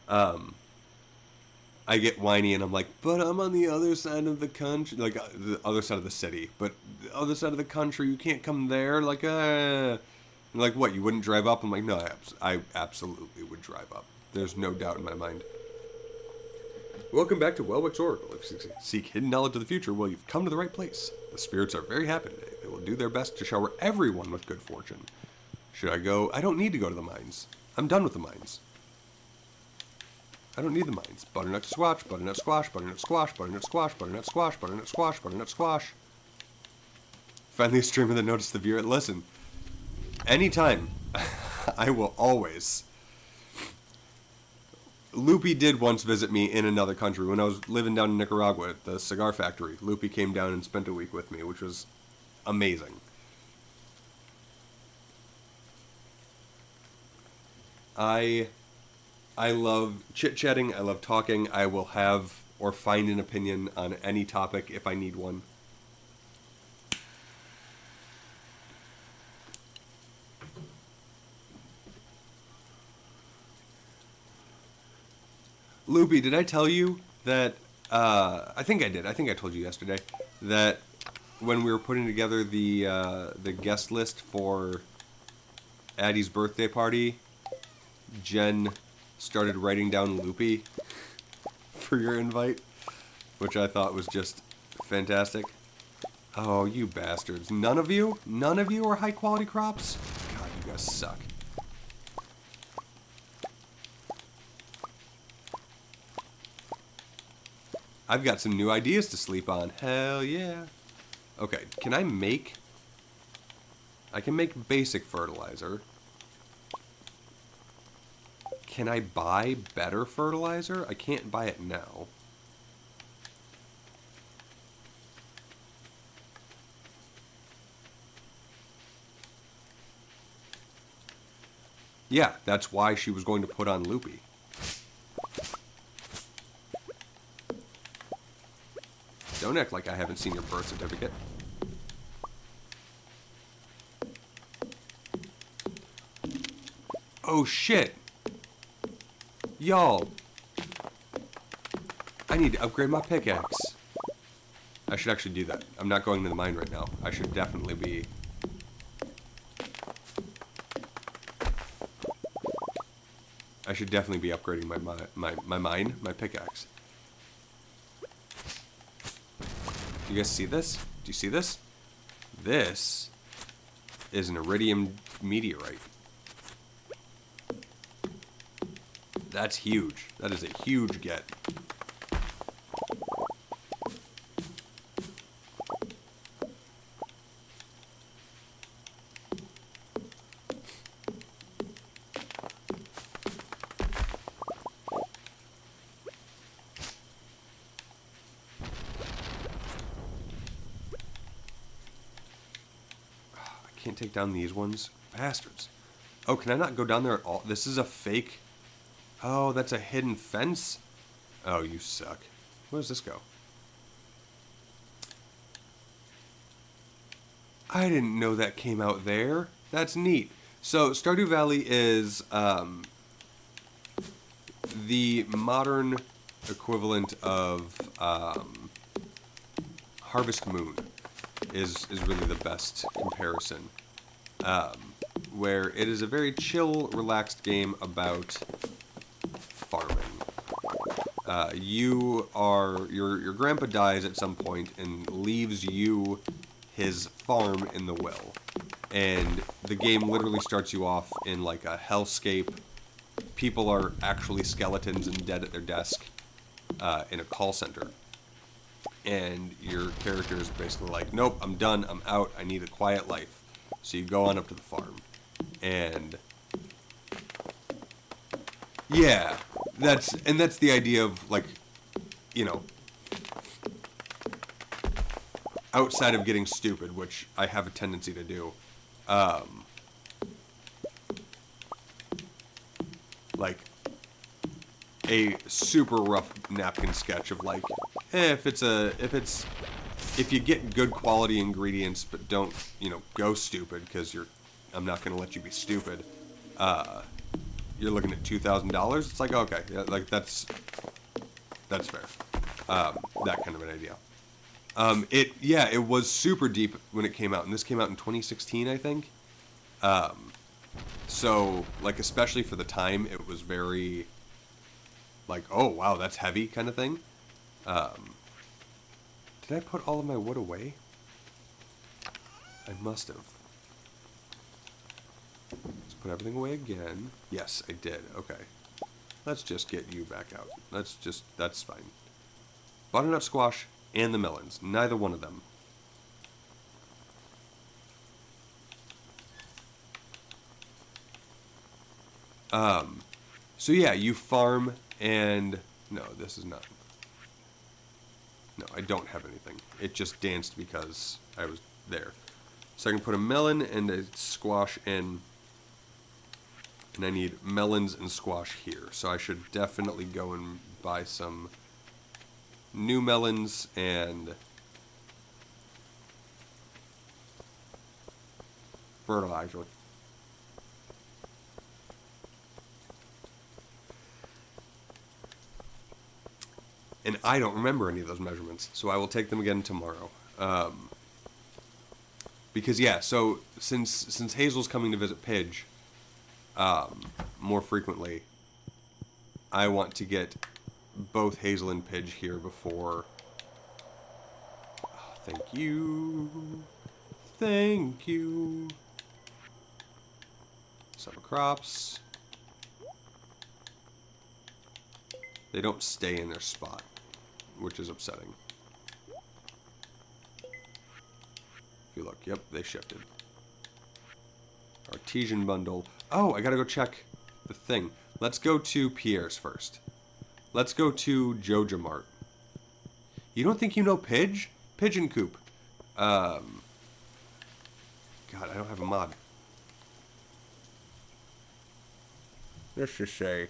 I get whiny and I'm like, but I'm on the other side of the country, like the other side of the city, but the other side of the country, you can't come there, like, like what, you wouldn't drive up? I'm like, no, I absolutely would drive up. There's no doubt in my mind. Welcome back to Welwick's Oracle. If you seek hidden knowledge of the future, well, you've come to the right place. The spirits are very happy today. They will do their best to shower everyone with good fortune. Should I go? I don't need to go to the mines. I'm done with the mines. I don't need the mines. Butternut squash, butternut squash, butternut squash, butternut squash, butternut squash, butternut squash, butternut squash. Finally a streamer that noticed the viewer. Listen, anytime, I will always. Loopy did once visit me in another country. When I was living down in Nicaragua at the cigar factory, Loopy came down and spent a week with me, which was amazing. I love chit-chatting. I love talking. I will have or find an opinion on any topic if I need one. Loopy, did I tell you that, I think I did. I think I told you yesterday that when we were putting together the guest list for Addie's birthday party, Jen started writing down Loopy for your invite, which I thought was just fantastic. Oh, you bastards. None of you are high quality crops? God, you guys suck. I've got some new ideas to sleep on. Hell yeah. Okay, can I make I can make basic fertilizer. Can I buy better fertilizer? I can't buy it now. Yeah, that's why she was going to put on Loopy. Don't act like I haven't seen your birth certificate. Oh shit! Y'all! I need to upgrade my pickaxe. I should actually do that. I'm not going to the mine right now. I should definitely be... I should definitely be upgrading my pickaxe. Do you guys see this? Do you see this? This is an iridium meteorite. That's huge. That is a huge get. Can't take down these ones. Bastards. Oh, can I not go down there at all? This is a fake... Oh, that's a hidden fence? Oh, you suck. Where does this go? I didn't know that came out there. That's neat. So, Stardew Valley is the modern equivalent of Harvest Moon is really the best comparison. Where it is a very chill, relaxed game about farming. Your grandpa dies at some point and leaves you his farm in the will. And the game literally starts you off in like a hellscape. People are actually skeletons and dead at their desk in a call center. And your character is basically like, nope, I'm done, I'm out, I need a quiet life. So you go on up to the farm. And yeah, that's the idea of, like, you know, outside of getting stupid, which I have a tendency to do. Like a super rough napkin sketch of like, if you get good quality ingredients but don't, you know, go stupid, because I'm not going to let you be stupid. You're looking at $2,000. It's like, okay, yeah, like that's fair. That kind of an idea. It was super deep when it came out, and this came out in 2016, I think. So like, especially for the time, it was very like, oh wow, that's heavy kind of thing. Did I put all of my wood away? I must have. Let's put everything away again. Yes, I did. Okay. Let's just get you back out. That's fine. Butternut squash and the melons. Neither one of them. So yeah, you farm and... No, this is not... No, I don't have anything. It just danced because I was there. So I can put a melon and a squash in. And I need melons and squash here. So I should definitely go and buy some new melons and fertilizer. And I don't remember any of those measurements, so I will take them again tomorrow. Because yeah, so since Hazel's coming to visit Pidge more frequently, I want to get both Hazel and Pidge here before... Oh, thank you. Thank you. Summer crops. They don't stay in their spot, which is upsetting. If you look, yep, they shifted. artesian bundle. Oh, I gotta go check the thing. Let's go to Pierre's first. Let's go to Joja Mart. You don't think you know Pidge? Pigeon Coop. God, I don't have a mod. Let's just say.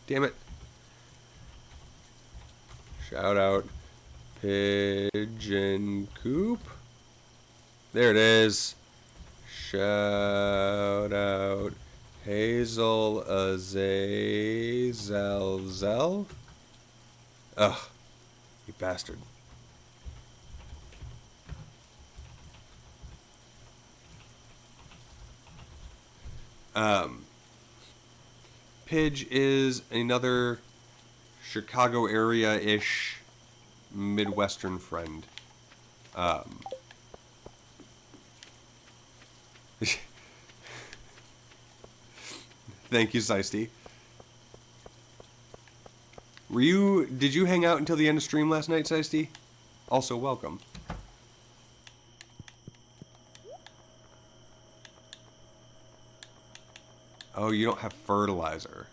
Damn it. Shout out Pigeon Coop. There it is. Shout out Hazel Azazel. Ugh, you bastard. Pidge is another Chicago area-ish Midwestern friend. Thank you, Seisty. Did you hang out until the end of stream last night, Seisty? Also, welcome. Oh, you don't have fertilizer.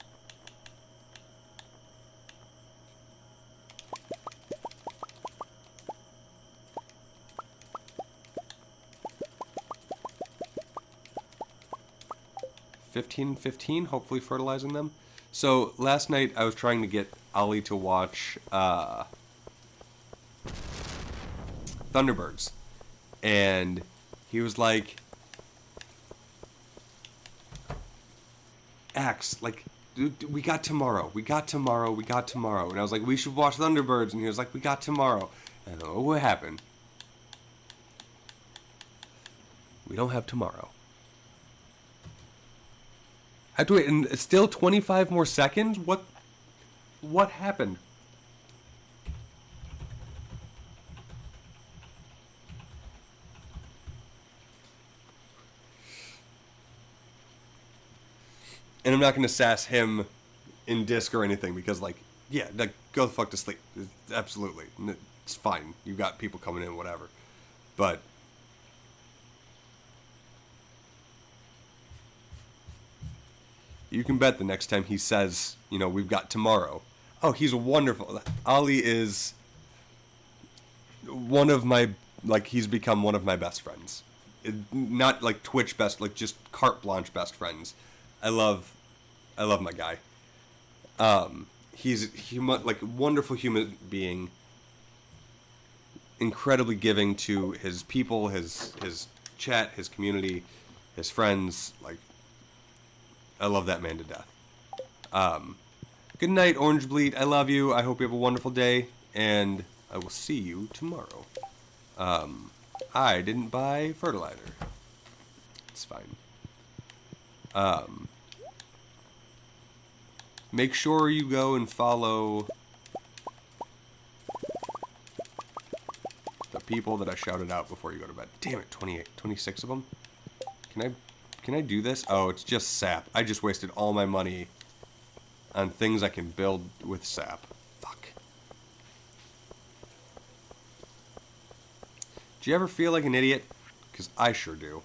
$15.15, hopefully fertilizing them. So last night I was trying to get Ollie to watch Thunderbirds, and he was like, Axe, like, we got tomorrow, and I was like, we should watch Thunderbirds, and he was like, we got tomorrow, and I don't know what happened. We don't have tomorrow. I have to wait, and it's still 25 more seconds? What happened? And I'm not going to sass him in disc or anything, because, like, yeah, like, go the fuck to sleep. Absolutely. It's fine. You got people coming in, whatever. But you can bet the next time he says, you know, we've got tomorrow. Oh, he's wonderful. Ollie is one of my, like, he's become one of my best friends. Not, like, Twitch best, like, just carte blanche best friends. I love my guy. He's like, wonderful human being. Incredibly giving to his people, his chat, his community, his friends. Like, I love that man to death. Good night, Orange Bleed. I love you. I hope you have a wonderful day, and I will see you tomorrow. I didn't buy fertilizer. It's fine. Make sure you go and follow the people that I shouted out before you go to bed. Damn it, 26 of them? Can I do this? Oh, it's just sap. I just wasted all my money on things I can build with sap. Fuck. Do you ever feel like an idiot? Because I sure do.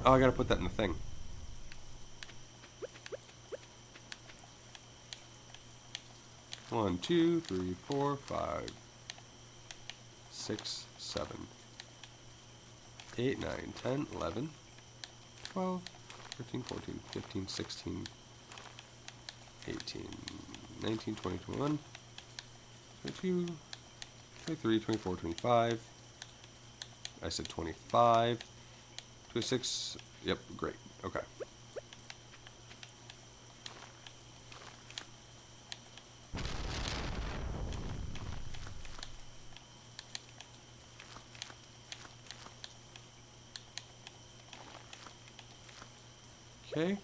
Oh, I gotta put that in the thing. One, 2, 3, 4, 5, 6, 7, 8, 9, 10, 11, 12, 13, 14, 15, 16, 18, 19, 20, 21, 22, 23, 24, 25. I said 25. 26. Yep, great. Okay. Okay.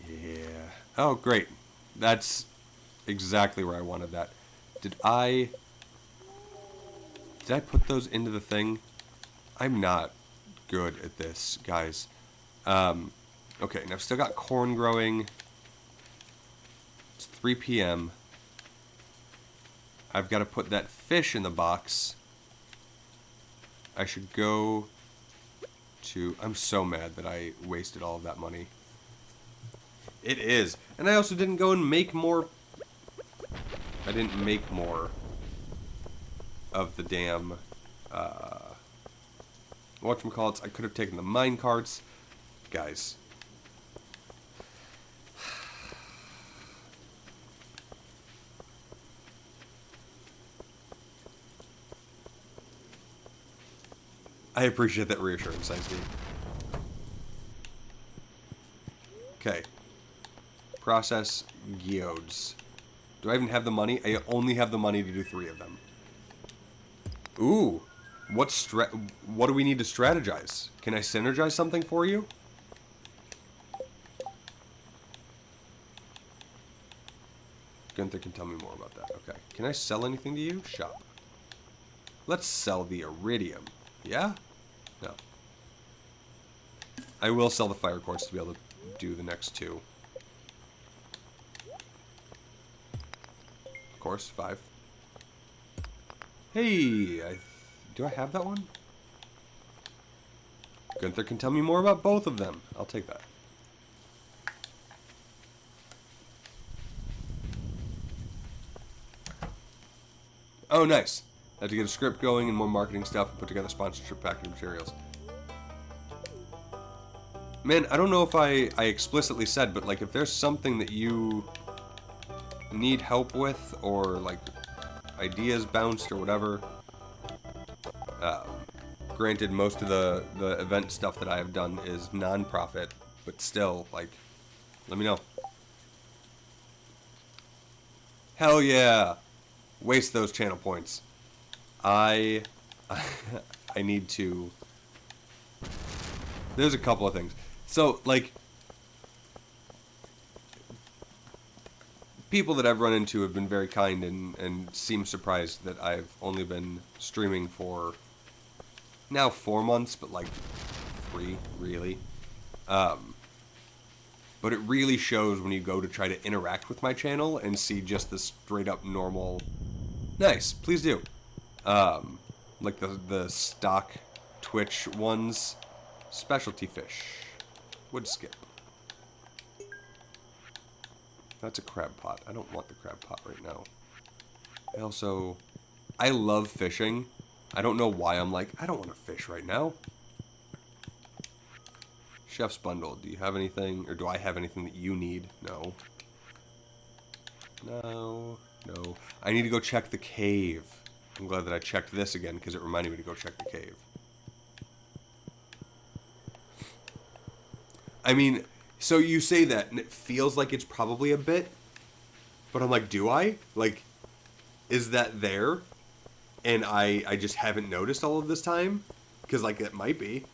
Yeah. Oh, great. That's exactly where I wanted that. Did I... Did I put those into the thing? I'm not good at this, guys. Okay, and I've still got corn growing. It's 3 p.m. I've got to put that fish in the box. I should go to... I'm so mad that I wasted all of that money. It is. And I also didn't go and make more... I didn't make more of the damn... whatchamacallits. I could have taken the mine carts. Guys. I appreciate that reassurance, Icy. Okay. Process geodes. Do I even have the money? I only have the money to do 3 of them. Ooh. What do we need to strategize? Can I synergize something for you? Gunther can tell me more about that. Okay. Can I sell anything to you? Shop. Let's sell the iridium. Yeah? No. I will sell the fire quartz to be able to do the next 2. Of course, 5. Hey, do I have that one? Gunther can tell me more about both of them. I'll take that. Oh, nice. I have to get a script going and more marketing stuff and put together sponsorship package materials. Man, I don't know if I explicitly said, but like if there's something that you need help with or like ideas bounced or whatever. Granted, most of the event stuff that I have done is non-profit, but still, like, let me know. Hell yeah! Waste those channel points. I need to... There's a couple of things. So, like, people that I've run into have been very kind and seem surprised that I've only been streaming for now 4 months, but like 3, really. But it really shows when you go to try to interact with my channel and see just the straight up normal... Nice, please do. Like the stock Twitch ones. Specialty fish. Wood skip. That's a crab pot. I don't want the crab pot right now. I love fishing. I don't know why I'm like, I don't want to fish right now. Chef's bundle. Do you have anything, or do I have anything that you need? No. No. No. I need to go check the cave. I'm glad that I checked this again, because it reminded me to go check the cave. I mean, so you say that, and it feels like it's probably a bit, but I'm like, do I? Like, is that there? And I just haven't noticed all of this time? Because, like, it might be.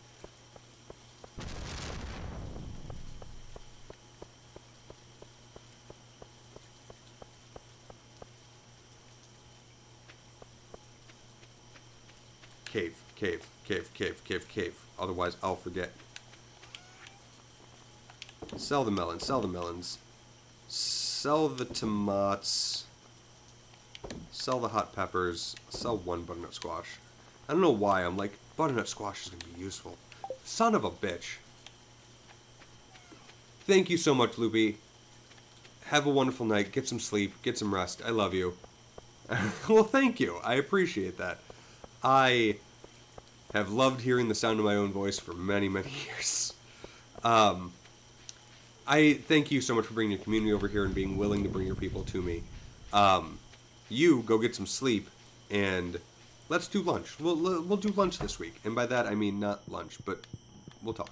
Cave, cave, cave, cave, cave, cave. Otherwise, I'll forget. Sell the melons, sell the melons. Sell the tomatoes. Sell the hot peppers. Sell 1 butternut squash. I don't know why I'm like, butternut squash is going to be useful. Son of a bitch. Thank you so much, Loopy. Have a wonderful night. Get some sleep. Get some rest. I love you. Well, thank you. I appreciate that. I have loved hearing the sound of my own voice for many, many years. I thank you so much for bringing your community over here and being willing to bring your people to me. You go get some sleep, and let's do lunch. We'll do lunch this week, and by that I mean not lunch, but we'll talk.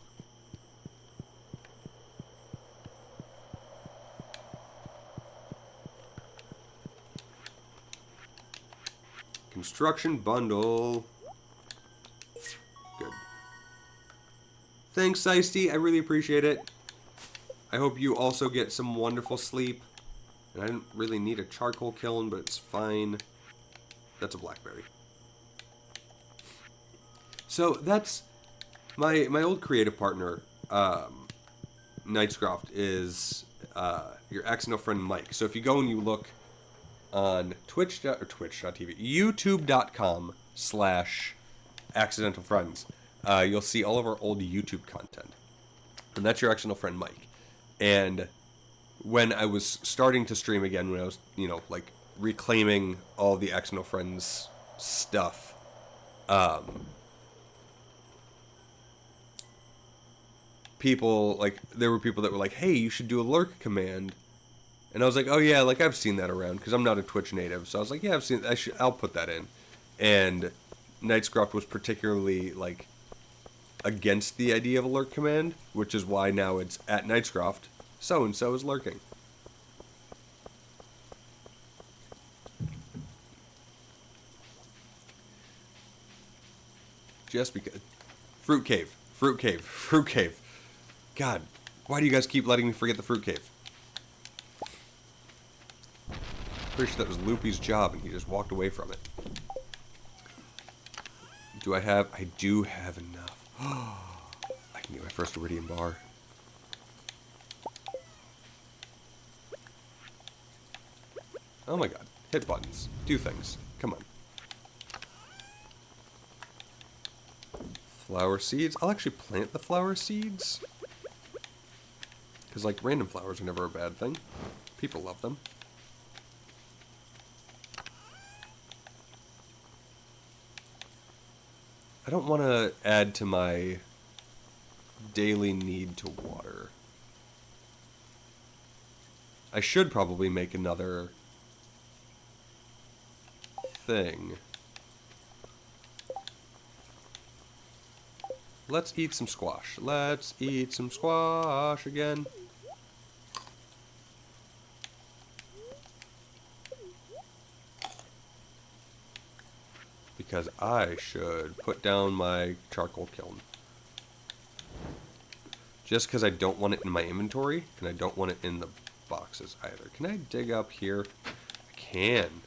Construction bundle. Good. Thanks, Seisty. I really appreciate it. I hope you also get some wonderful sleep. And I didn't really need a charcoal kiln, but it's fine. That's a blackberry. So that's my old creative partner, Nightscroft, is your accidental friend Mike. So if you go and you look on Twitch.tv, YouTube.com/accidental friends, you'll see all of our old YouTube content. And that's your accidental friend Mike. And when I was starting to stream again, when I was, like reclaiming all the accidental friends stuff, there were people that were like, hey, you should do a lurk command. And I was like, oh yeah, like I've seen that around, because I'm not a Twitch native. So I was like, yeah, I've seen it. I'll put that in. And Nightscroft was particularly like against the idea of a lurk command, which is why now it's at Nightscroft, so and so is lurking. Just because. Fruit cave. God, why do you guys keep letting me forget the fruit cave? Pretty sure that was Loopy's job and he just walked away from it. I do have enough. I can get my first iridium bar. Oh my god. Hit buttons. Do things. Come on. Flower seeds. I'll actually plant the flower seeds. Because, like, random flowers are never a bad thing. People love them. I don't want to add to my daily need to water. I should probably make another thing. Let's eat some squash. Let's eat some squash again. Because I should put down my charcoal kiln. Just because I don't want it in my inventory, and I don't want it in the boxes either. Can I dig up here? I can.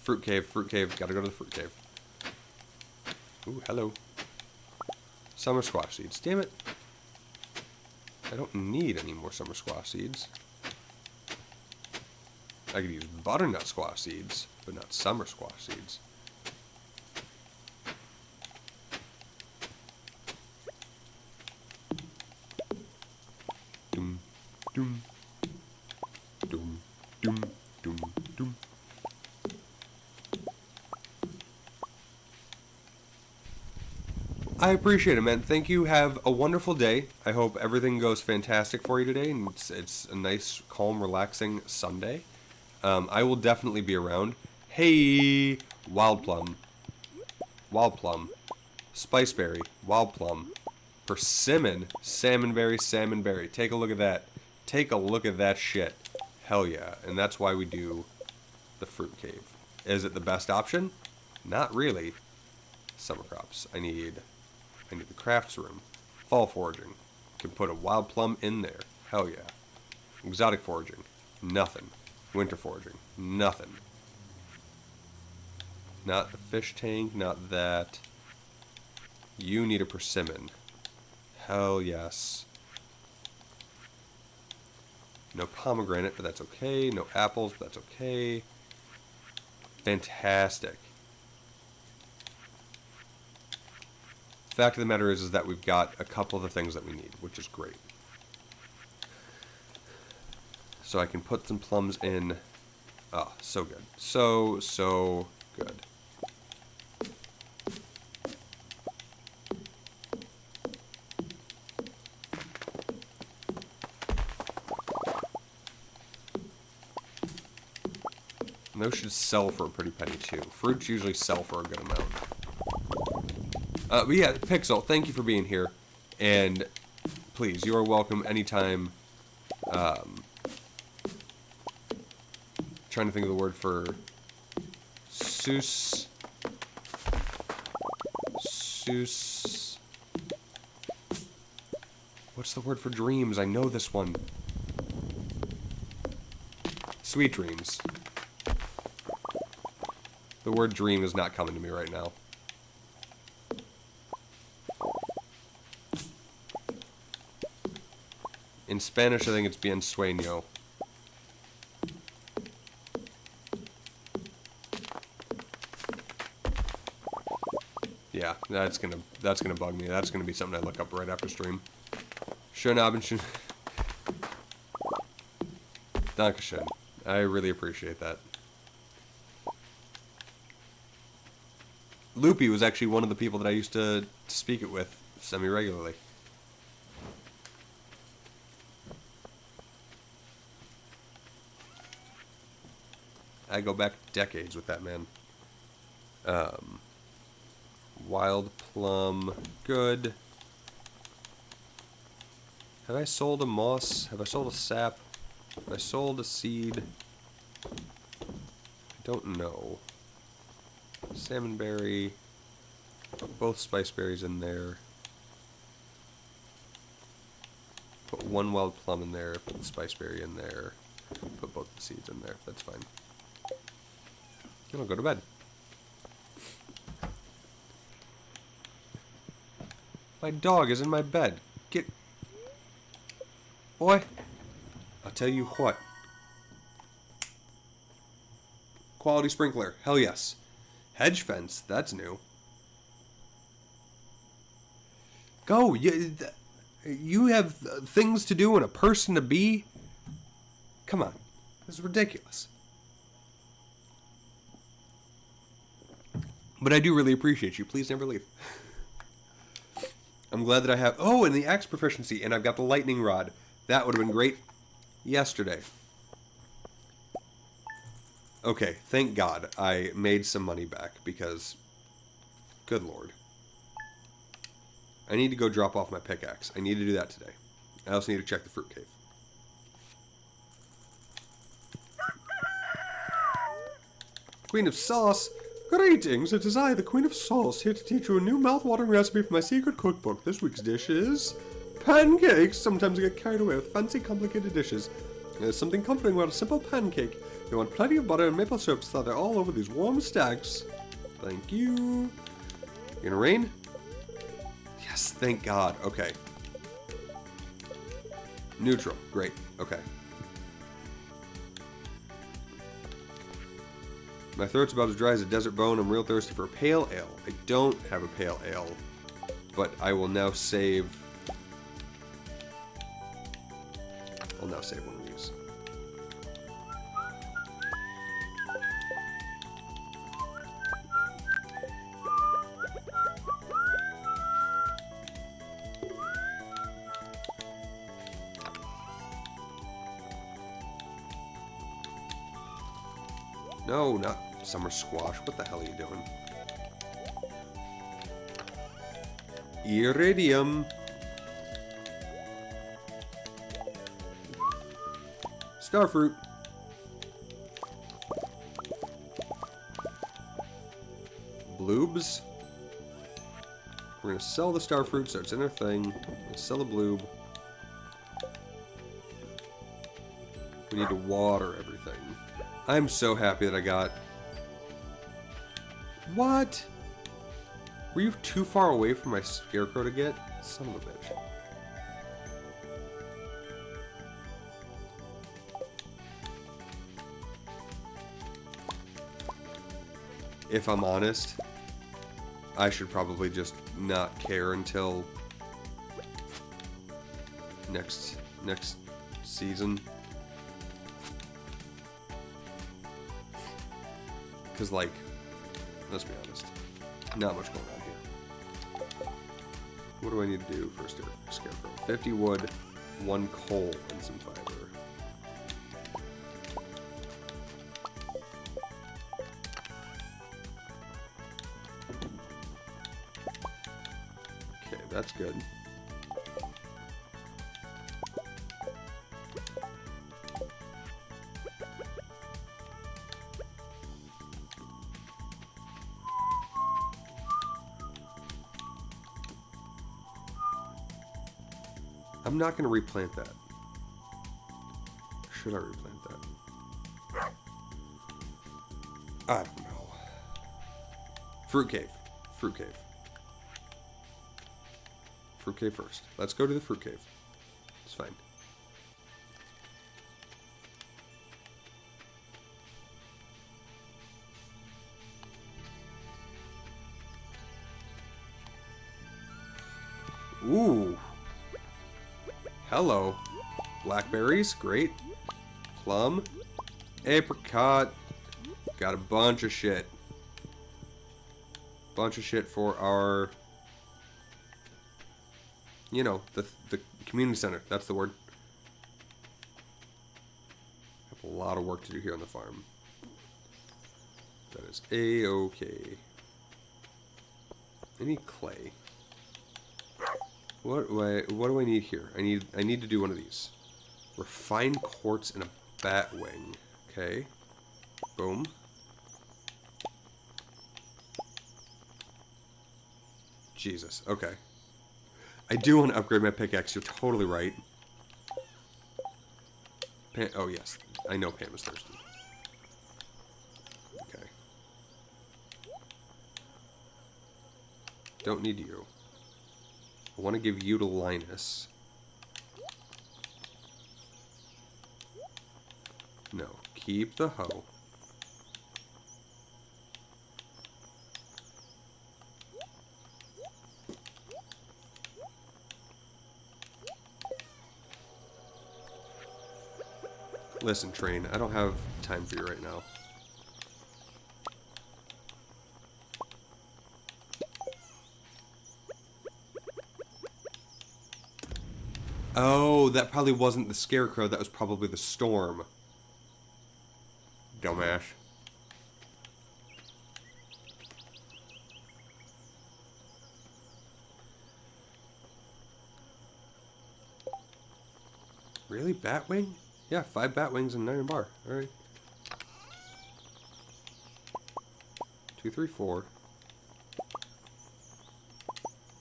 Fruit cave. Gotta go to the fruit cave. Ooh, hello. Summer squash seeds. Damn it. I don't need any more summer squash seeds. I could use butternut squash seeds, but not summer squash seeds. Doom, doom, doom, doom, doom, doom. I appreciate it, man. Thank you. Have a wonderful day. I hope everything goes fantastic for you today, and it's a nice, calm, relaxing Sunday. I will definitely be around. Hey, wild plum, spiceberry, wild plum, persimmon, salmonberry. Take a look at that. Take a look at that shit. Hell yeah. And that's why we do the fruit cave. Is it the best option? Not really. Summer crops. I need the crafts room. Fall foraging. Can put a wild plum in there. Hell yeah. Exotic foraging. Nothing. Winter foraging. Nothing. Not the fish tank. Not that. You need a persimmon. Hell yes. No pomegranate, but that's okay. No apples, but that's okay. Fantastic. Fact of the matter is that we've got a couple of the things that we need, which is great. So I can put some plums in. Oh, so good. So good. And those should sell for a pretty penny too. Fruits usually sell for a good amount. But yeah, Pixel, thank you for being here. And please, you are welcome anytime. Trying to think of the word for Seuss. What's the word for dreams? I know this one. Sweet dreams. The word dream is not coming to me right now. In Spanish, I think it's bien sueño. Yeah, that's gonna bug me. That's gonna be something I look up right after stream. Schön Abend, schön. Dankeschön. I really appreciate that. Loopy was actually one of the people that I used to speak it with semi-regularly. I go back decades with that man. Wild plum, good. Have I sold a moss? Have I sold a sap? Have I sold a seed? I don't know. Salmonberry. Put both spice berries in there. Put one wild plum in there. Put the spice berry in there. Put both the seeds in there. That's fine. And I'll go to bed. My dog is in my bed. Get... Boy. I'll tell you what. Quality sprinkler. Hell yes. Hedge fence. That's new. Go. You have things to do and a person to be. Come on. This is ridiculous. But I do really appreciate you. Please never leave. I'm glad that I have... Oh, and the axe proficiency. And I've got the lightning rod. That would have been great yesterday. Okay, thank God I made some money back because... Good Lord. I need to go drop off my pickaxe. I need to do that today. I also need to check the fruit cave. Queen of Sauce... Greetings, it is I, the Queen of Sauce, here to teach you a new mouth-watering recipe for my secret cookbook. This week's dish is... pancakes! Sometimes I get carried away with fancy, complicated dishes. There's something comforting about a simple pancake. You want plenty of butter and maple syrup to slather all over these warm stacks. Thank you. You gonna rain? Yes, thank God. Okay. Neutral. Great. Okay. My throat's about as dry as a desert bone. I'm real thirsty for a pale ale. I don't have a pale ale, but I will now save... I'll now save one of these. No, not summer squash. What the hell are you doing? Iridium. Starfruit. Bloobs. We're gonna sell the starfruit so it's in our thing. We're gonna sell the bloob. We need to water everything. I'm so happy that I got... What? Were you too far away from my scarecrow to get? Son of a bitch. If I'm honest, I should probably just not care until next season. Because, like, let's be honest, not much going on here. What do I need to do for a scarecrow? 50 wood, 1 coal, and some fiber. Okay, that's good. I'm not going to replant that. Should I replant that? I don't know. Fruit cave. Fruit cave. Fruit cave first. Let's go to the fruit cave. It's fine. Ooh. Hello. Blackberries, great. Plum. Apricot. Got a bunch of shit. Bunch of shit for our, you know, the community center. That's the word. Have a lot of work to do here on the farm. That is a-okay. I need clay. What do I need here? I need to do one of these. Refined quartz and a bat wing. Okay. Boom. Jesus. Okay. I do want to upgrade my pickaxe. You're totally right. Pam, oh yes, I know Pam is thirsty. Okay. Don't need you. I want to give you to Linus. No, keep the hoe. Listen, train, I don't have time for you right now. Oh, that probably wasn't the scarecrow, that was probably the storm. Dumbass. Really? Batwing? Yeah, 5 batwings and an iron bar. Alright. 2, 3, 4.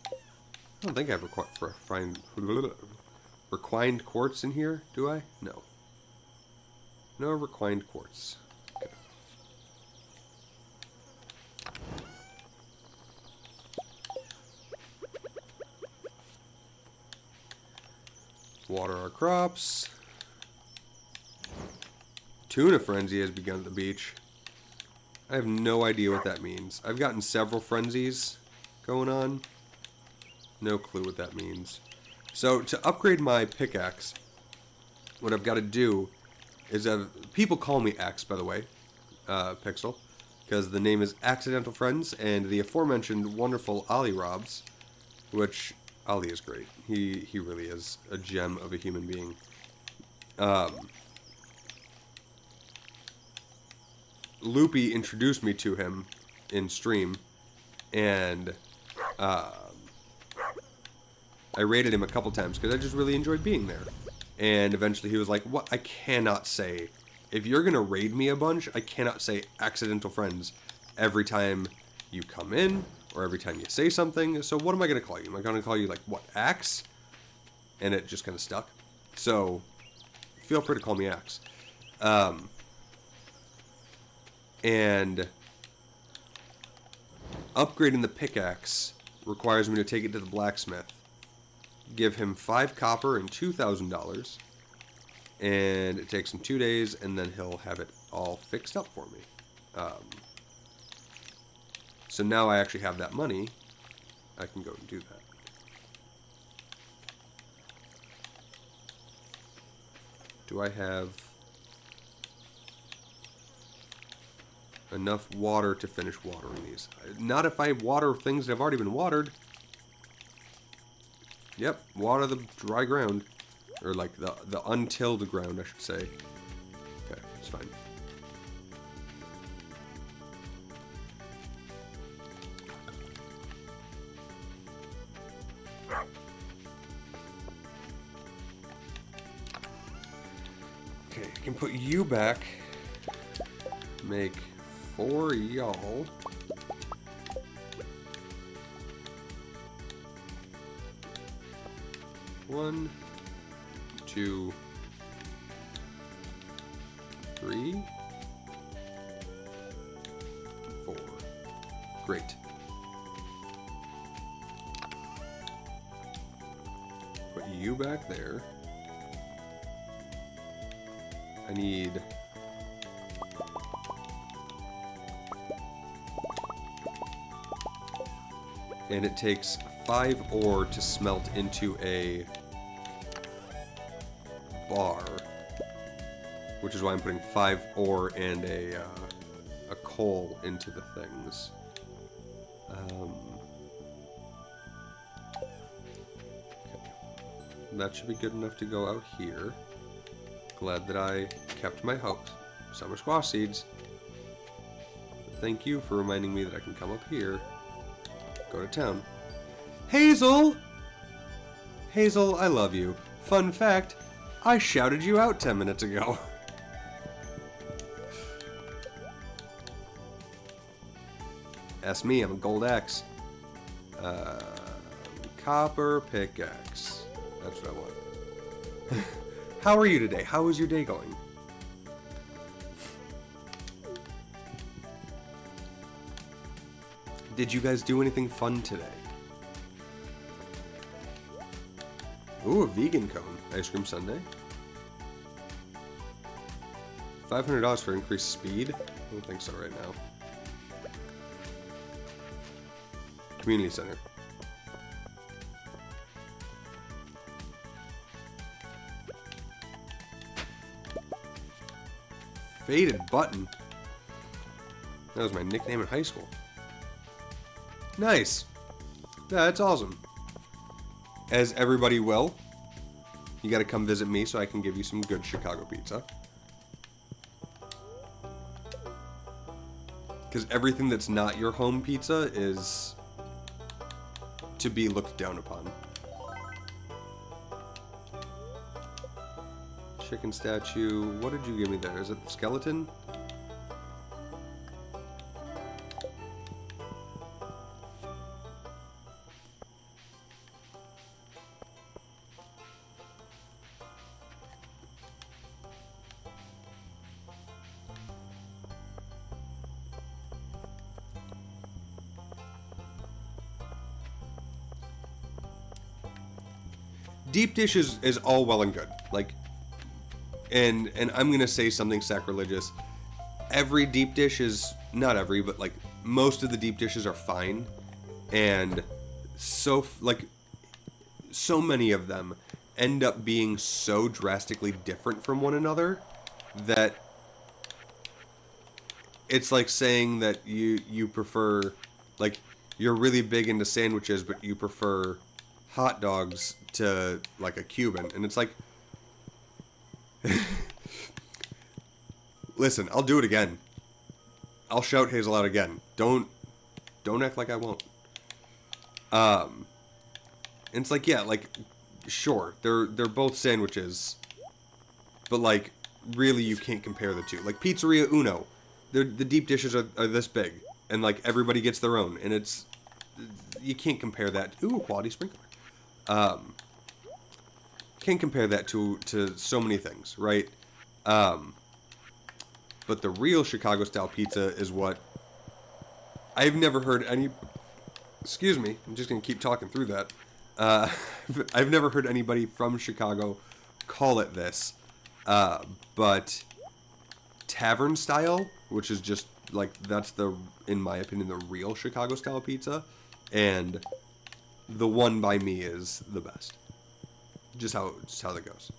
I don't think I have requined quartz in here, do I? No. No requined quartz. Okay. Water our crops. Tuna frenzy has begun at the beach. I have no idea what that means. I've gotten several frenzies going on. No clue what that means. So to upgrade my pickaxe, what I've got to do is people call me X, by the way, Pixel, because the name is Accidental Friends, and the aforementioned wonderful Ollie Robs, which Ollie is great. He really is a gem of a human being. Loopy introduced me to him in stream, and I raided him a couple times because I just really enjoyed being there. And eventually he was like, "What? I cannot say, if you're gonna raid me a bunch, I cannot say Accidental Friends every time you come in or every time you say something. So what am I gonna call you? Am I gonna call you like what, Axe?" And it just kind of stuck. So feel free to call me Axe. And upgrading the pickaxe requires me to take it to the blacksmith, give him 5 copper and $2,000, and it takes him 2 days, and then he'll have it all fixed up for me. So now I actually have that money. I can go and do that. Do I have enough water to finish watering these? Not if I water things that have already been watered. Yep, water the dry ground. Or like the untilled ground, I should say. Okay, it's fine. Okay, I can put you back. Make 4 y'all. One, 2, 3, 4. Great. Put you back there. I need... And it takes 5 ore to smelt into a bar, which is why I'm putting 5 ore and a coal into the things. Okay. That should be good enough to go out here. Glad that I kept my hopes. Summer squash seeds. Thank you for reminding me that I can come up here. Go to town. Hazel! Hazel, I love you. Fun fact, I shouted you out 10 minutes ago. Ask me, I'm a gold axe. Copper pickaxe. That's what I want. How are you today? How is your day going? Did you guys do anything fun today? Ooh, a vegan cone. Ice cream sundae. $500 for increased speed? I don't think so right now. Community center. Faded button. That was my nickname in high school. Nice. That's awesome. As everybody will, you gotta come visit me so I can give you some good Chicago pizza. Because everything that's not your home pizza is to be looked down upon. Chicken statue. What did you give me there? Is it the skeleton? Deep dish is all well and good. Like, and I'm gonna say something sacrilegious. Every deep dish is, not every, but like most of the deep dishes are fine, and so many of them end up being so drastically different from one another that it's like saying that you prefer, like, you're really big into sandwiches, but you prefer hot dogs to like a Cuban, and it's like, listen, I'll do it again. I'll shout Hazel out again. Don't act like I won't. And it's like, yeah, like, sure, they're both sandwiches, but like, really, you can't compare the two. Like Pizzeria Uno, the deep dishes are this big, and like everybody gets their own, and it's, you can't compare that. Ooh, quality sprinkler. Can't compare that to so many things, right? But the real Chicago style pizza is what I've never heard any. Excuse me, I'm just gonna keep talking through that. I've never heard anybody from Chicago call it this, but tavern style, which is just like, that's the, in my opinion, the real Chicago style pizza, and the one by me is the best. Just how that goes.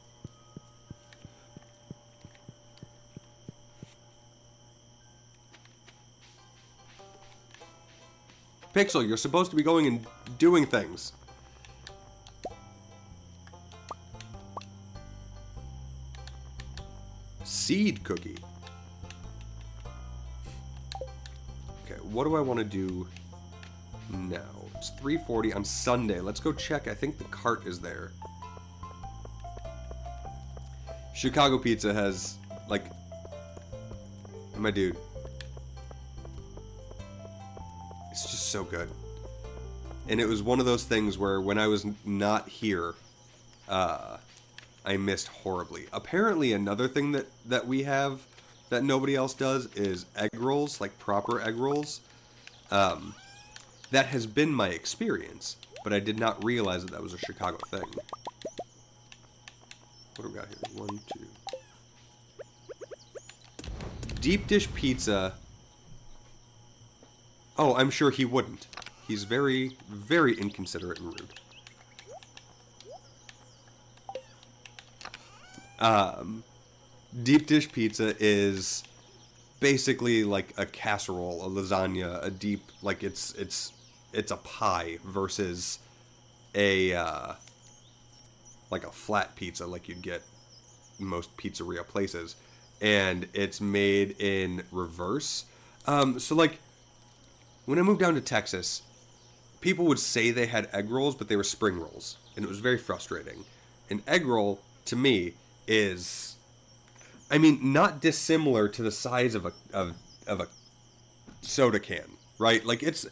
Pixel, you're supposed to be going and doing things. Seed cookie. Okay, what do I want to do now? It's 3:40 on Sunday. Let's go check. I think the cart is there. Chicago pizza has, like, my dude, it's just so good. And it was one of those things where when I was not here, I missed horribly. Apparently another thing that we have that nobody else does is egg rolls, like proper egg rolls. That has been my experience, but I did not realize that was a Chicago thing. What do we got here? 1, 2. Deep dish pizza. Oh, I'm sure he wouldn't. He's very, very inconsiderate and rude. Deep dish pizza is basically like a casserole, a lasagna, a deep, like it's a pie versus a like a flat pizza like you'd get most pizzeria places, and it's made in reverse. So like when I moved down to Texas, people would say they had egg rolls, but they were spring rolls, and it was very frustrating. An egg roll to me is, I mean, not dissimilar to the size of a soda can, right? Like it's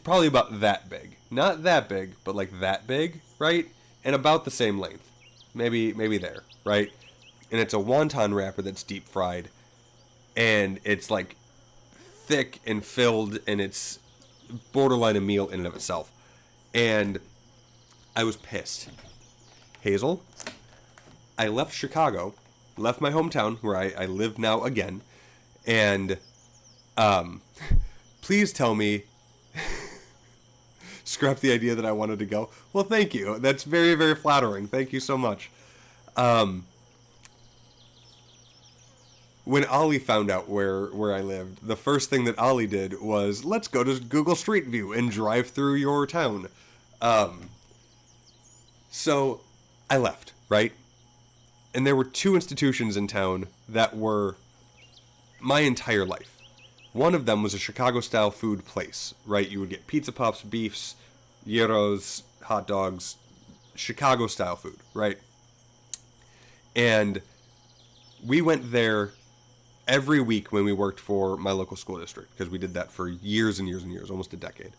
probably about that big, not that big, but like that big, right? And about the same length, maybe there, right? And it's a wonton wrapper that's deep fried, and it's like thick and filled, and it's borderline a meal in and of itself. And I was pissed. Hazel, I left Chicago, left my hometown where I live now again, and please tell me, scrap the idea that I wanted to go. Well, thank you. That's very, very flattering. Thank you so much. When Ollie found out where I lived, the first thing that Ollie did was, let's go to Google Street View and drive through your town. So I left, right? And there were 2 institutions in town that were my entire life. One of them was a Chicago-style food place, right? You would get pizza puffs, beefs, gyros, hot dogs, Chicago-style food, right? And we went there every week when we worked for my local school district, because we did that for years and years and years, almost a decade.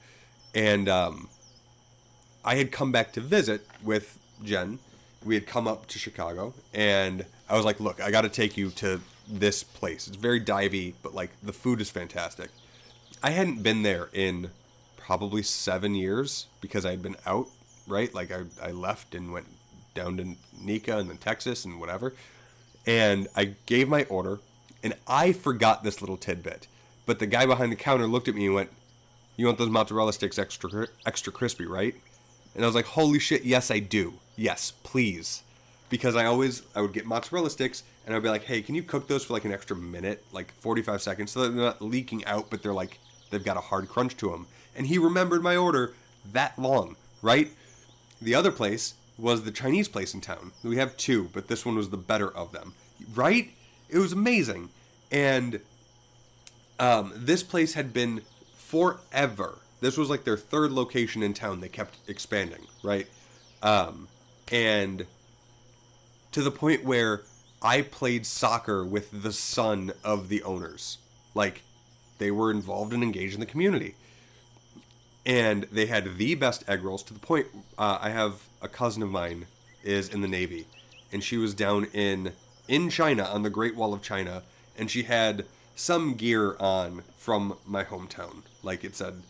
And I had come back to visit with Jen. We had come up to Chicago, and I was like, look, I got to take you to this place. It's very divey, but like the food is fantastic. I hadn't been there in probably 7 years because I had been out, right? Like I left and went down to Nika and then Texas and whatever. And I gave my order, and I forgot this little tidbit. But the guy behind the counter looked at me and went, you want those mozzarella sticks extra crispy, right? And I was like, holy shit, yes, I do. Yes, please. Because I would get mozzarella sticks, and I'd be like, hey, can you cook those for like an extra minute, like 45 seconds, so that they're not leaking out, but they're like, they've got a hard crunch to them. And he remembered my order that long, right? The other place was the Chinese place in town. We have 2, but this one was the better of them, right? It was amazing. And this place had been forever. This was like their 3rd location in town. They kept expanding, right? And to the point where I played soccer with the son of the owners. Like, they were involved and engaged in the community. And they had the best egg rolls, to the point, I have a cousin of mine is in the Navy, and she was down in China, on the Great Wall of China, and she had some gear on from my hometown. Like, it said,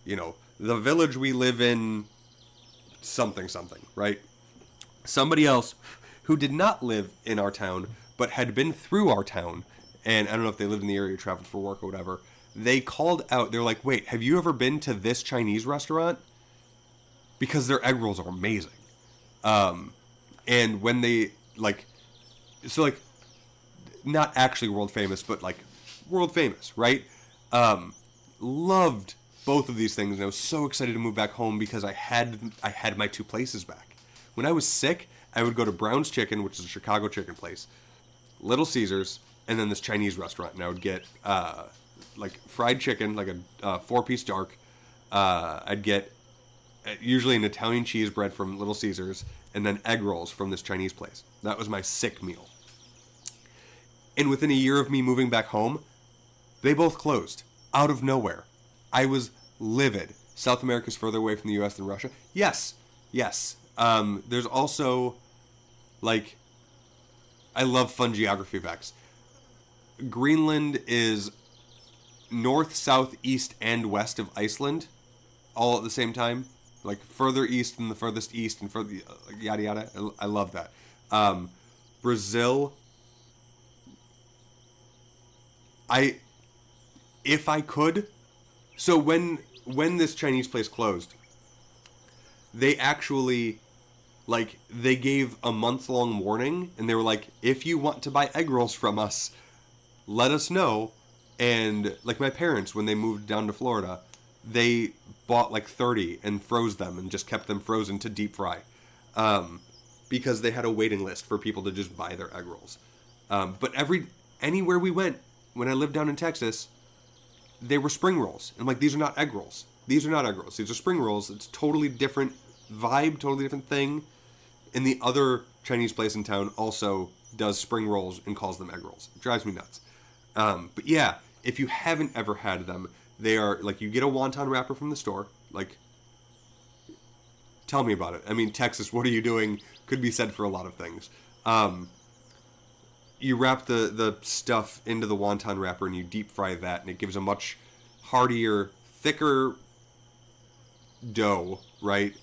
you know, the village we live in, something, right? Somebody else who did not live in our town, but had been through our town, and I don't know if they lived in the area, traveled for work or whatever, they called out, they're like, wait, have you ever been to this Chinese restaurant? Because their egg rolls are amazing. And when they, like, so, like, not actually world famous, but, like, world famous, right? Loved both of these things, and I was so excited to move back home because I had my 2 places back. When I was sick, I would go to Brown's Chicken, which is a Chicago chicken place, Little Caesars, and then this Chinese restaurant, and I would get like fried chicken, like a 4-piece dark. I'd get usually an Italian cheese bread from Little Caesars, and then egg rolls from this Chinese place. That was my sick meal. And within a year of me moving back home, they both closed out of nowhere. I was livid. South America's further away from the U.S. than Russia. Yes. There's also, like, I love fun geography facts. Greenland is north, south, east, and west of Iceland, all at the same time. Like further east than the furthest east, and further yada yada. I love that. Brazil. If I could. So when this Chinese place closed, they actually, like, they gave a month-long warning, and they were like, if you want to buy egg rolls from us, let us know. And, like, my parents, when they moved down to Florida, they bought, like, 30 and froze them and just kept them frozen to deep fry. Because they had a waiting list for people to just buy their egg rolls. But anywhere we went, when I lived down in Texas, they were spring rolls. And, like, these are not egg rolls. These are not egg rolls. These are spring rolls. It's totally different vibe, totally different thing. And the other Chinese place in town also does spring rolls and calls them egg rolls. It drives me nuts. But yeah, if you haven't ever had them, they are, like, you get a wonton wrapper from the store. Like, tell me about it. I mean, Texas, what are you doing? Could be said for a lot of things. You wrap the stuff into the wonton wrapper and you deep fry that, and it gives a much heartier, thicker dough, right?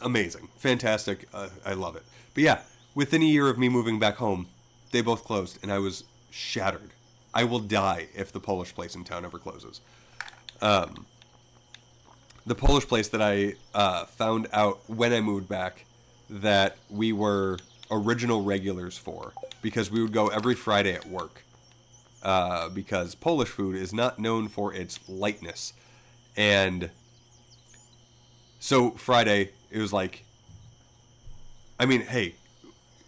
Amazing. Fantastic. I love it. But yeah, within a year of me moving back home, they both closed, and I was shattered. I will die if the Polish place in town ever closes. The Polish place that I found out when I moved back that we were original regulars for, because we would go every Friday at work, because Polish food is not known for its lightness. And so Friday, it was like, I mean, hey,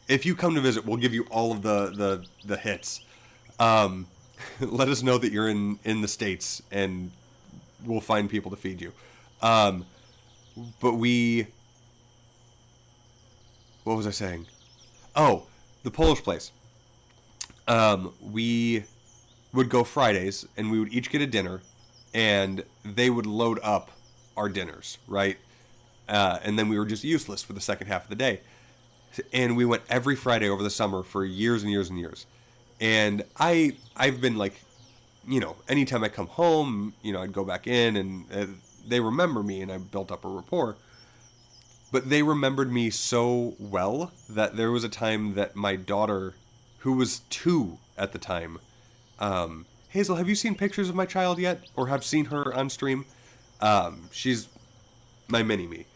if you come to visit, we'll give you all of the hits. Let us know that you're in the States, and we'll find people to feed you. But what was I saying? Oh, the Polish place. We would go Fridays, and we would each get a dinner, and they would load up our dinners, right? And then we were just useless for the second half of the day. And we went every Friday over the summer for years and years and years. And I've been like, you know, anytime I come home, you know, I'd go back in, and they remember me, and I built up a rapport. But they remembered me so well that there was a time that my daughter, who was 2 at the time, Hazel, have you seen pictures of my child yet? Or have seen her on stream? She's my mini-me.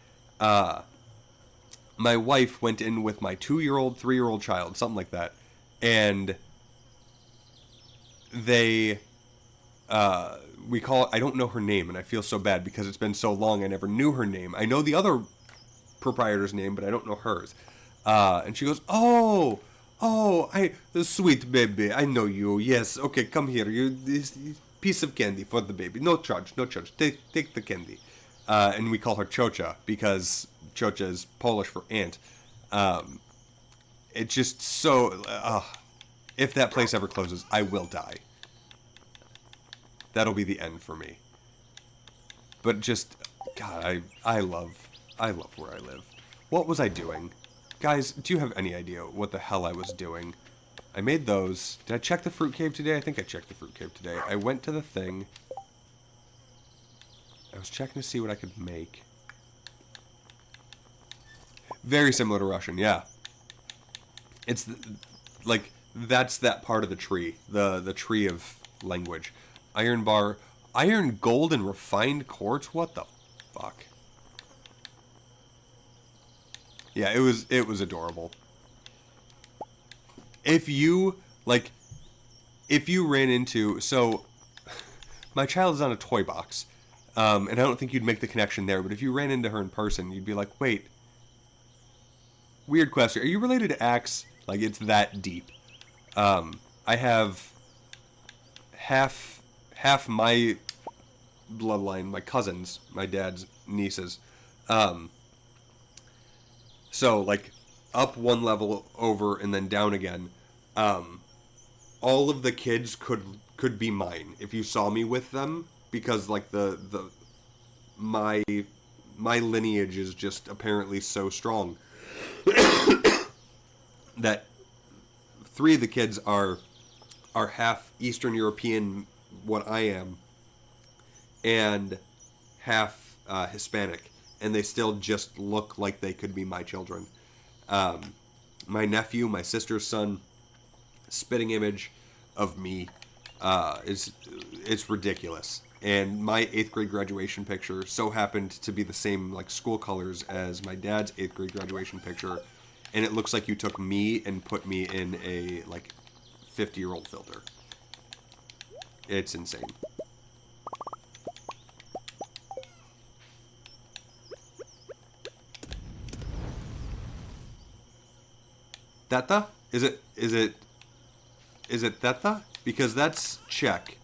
My wife went in with my 2-year-old, 3-year-old child, something like that. And they, we call it, I don't know her name, and I feel so bad because it's been so long I never knew her name. I know the other proprietor's name, but I don't know hers. And she goes, oh, the sweet baby, I know you. Yes, okay, come here. This piece of candy for the baby. No charge. Take the candy. And we call her Chocha because Chocha is Polish for aunt. It's just so. If that place ever closes, I will die. That'll be the end for me. But just, God, I love where I live. What was I doing? Guys, do you have any idea what the hell I was doing? I made those. Did I check the fruit cave today? I think I checked the fruit cave today. I went to the thing. I was checking to see what I could make. Very similar to Russian, yeah. It's like, that's that part of the tree. The tree of language. Iron bar. Iron, gold, and refined quartz? What the fuck? Yeah, it was adorable. If you ran into, so my child is on a toy box, and I don't think you'd make the connection there, but if you ran into her in person, you'd be like, wait, weird question, are you related to Axe? Like, it's that deep. I have half my bloodline, my cousins, my dad's nieces, so, like, up one level over and then down again. All of the kids could be mine if you saw me with them, because, like, my lineage is just apparently so strong that 3 of the kids are half Eastern European what I am and half Hispanic, and they still just look like they could be my children. My nephew, my sister's son, spitting image of me is it's ridiculous. And my 8th grade graduation picture so happened to be the same like school colors as my dad's 8th grade graduation picture, and it looks like you took me and put me in a like 50-year-old filter. It's insane. Theta? Is it Theta? Because that's Czech.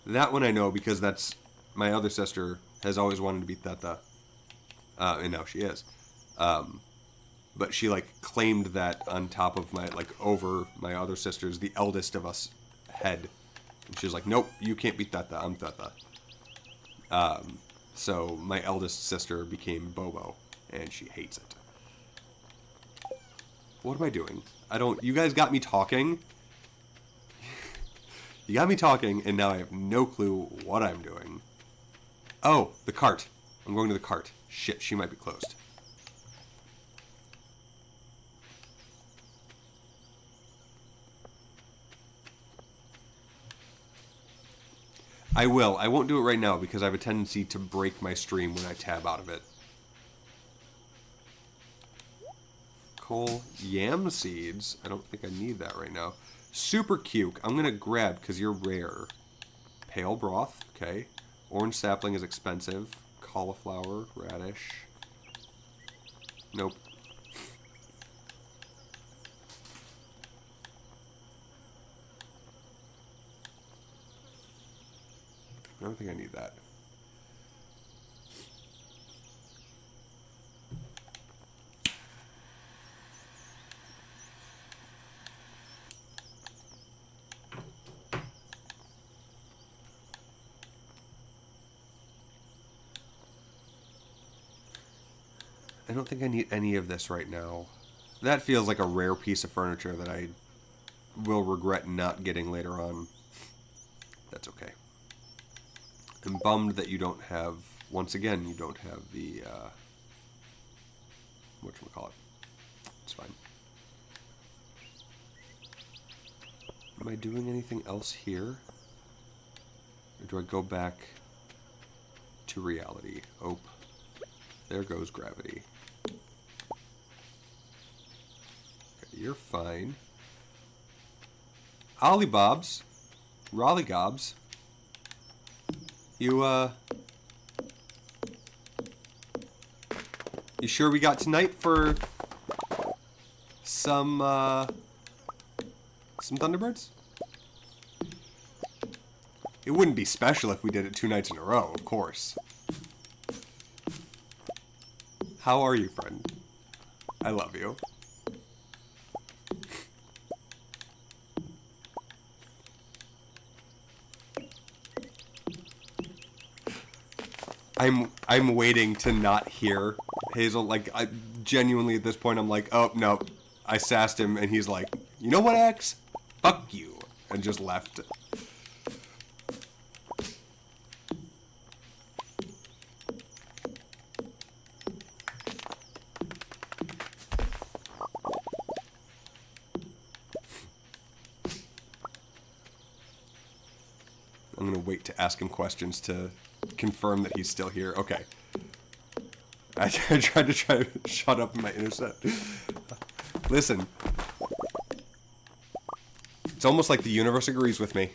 That one I know because that's my other sister has always wanted to be Theta. And now she is. But she like claimed that on top of my like over my other sister's, the eldest of us, head. And she was like, "Nope, you can't be Theta. I'm Theta." So my eldest sister became Bobo, and she hates it. What am I doing? I don't. You guys got me talking. You got me talking, and now I have no clue what I'm doing. Oh, the cart. I'm going to the cart. Shit, she might be closed. I will. I won't do it right now because I have a tendency to break my stream when I tab out of it. Coal yam seeds. I don't think I need that right now. Super cute. I'm going to grab because you're rare. Pale broth. Okay. Orange sapling is expensive. Cauliflower. Radish. Nope. I don't think I need that. I don't think I need any of this right now. That feels like a rare piece of furniture that I will regret not getting later on. That's okay. I'm bummed that you don't have, once again, you don't have the, whatchamacallit. It's fine. Am I doing anything else here? Or do I go back to reality? Oh, there goes gravity. Okay, you're fine. Ollie Bobs. Raleigh Gobs. You sure we got tonight for some Thunderbirds? It wouldn't be special if we did it 2 nights in a row, of course. How are you, friend? I love you. I'm waiting to not hear Hazel. Like, I genuinely at this point I'm like, oh no, I sassed him, and he's like, you know what, X? Fuck you, and just left. I'm gonna wait to ask him questions to confirm that he's still here. Okay. I tried to shut up in my intercept. Listen. It's almost like the universe agrees with me.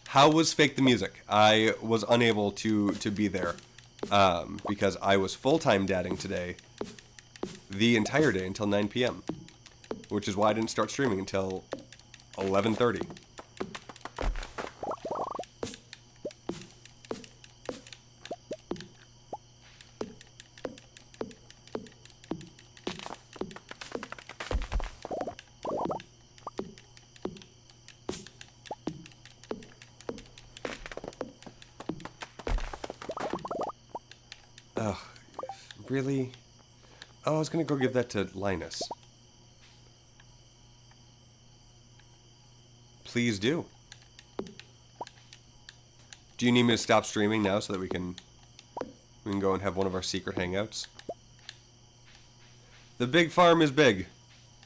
How was Fake the Music? I was unable to be there because I was full-time dadding today, the entire day until 9 p.m., which is why I didn't start streaming until 11:30. Ugh, really? Oh, I was gonna go give that to Linus. Please do. Do you need me to stop streaming now so that we can go and have one of our secret hangouts? The big farm is big.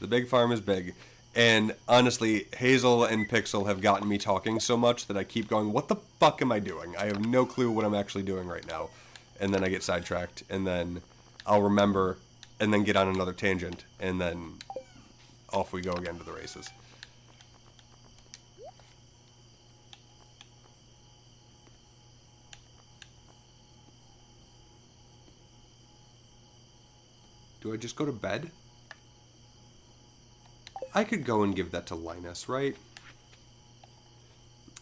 The big farm is big. And honestly, Hazel and Pixel have gotten me talking so much that I keep going, what the fuck am I doing? I have no clue what I'm actually doing right now. And then I get sidetracked, and then I'll remember, and then get on another tangent, and then off we go again to the races. Do I just go to bed? I could go and give that to Linus, right?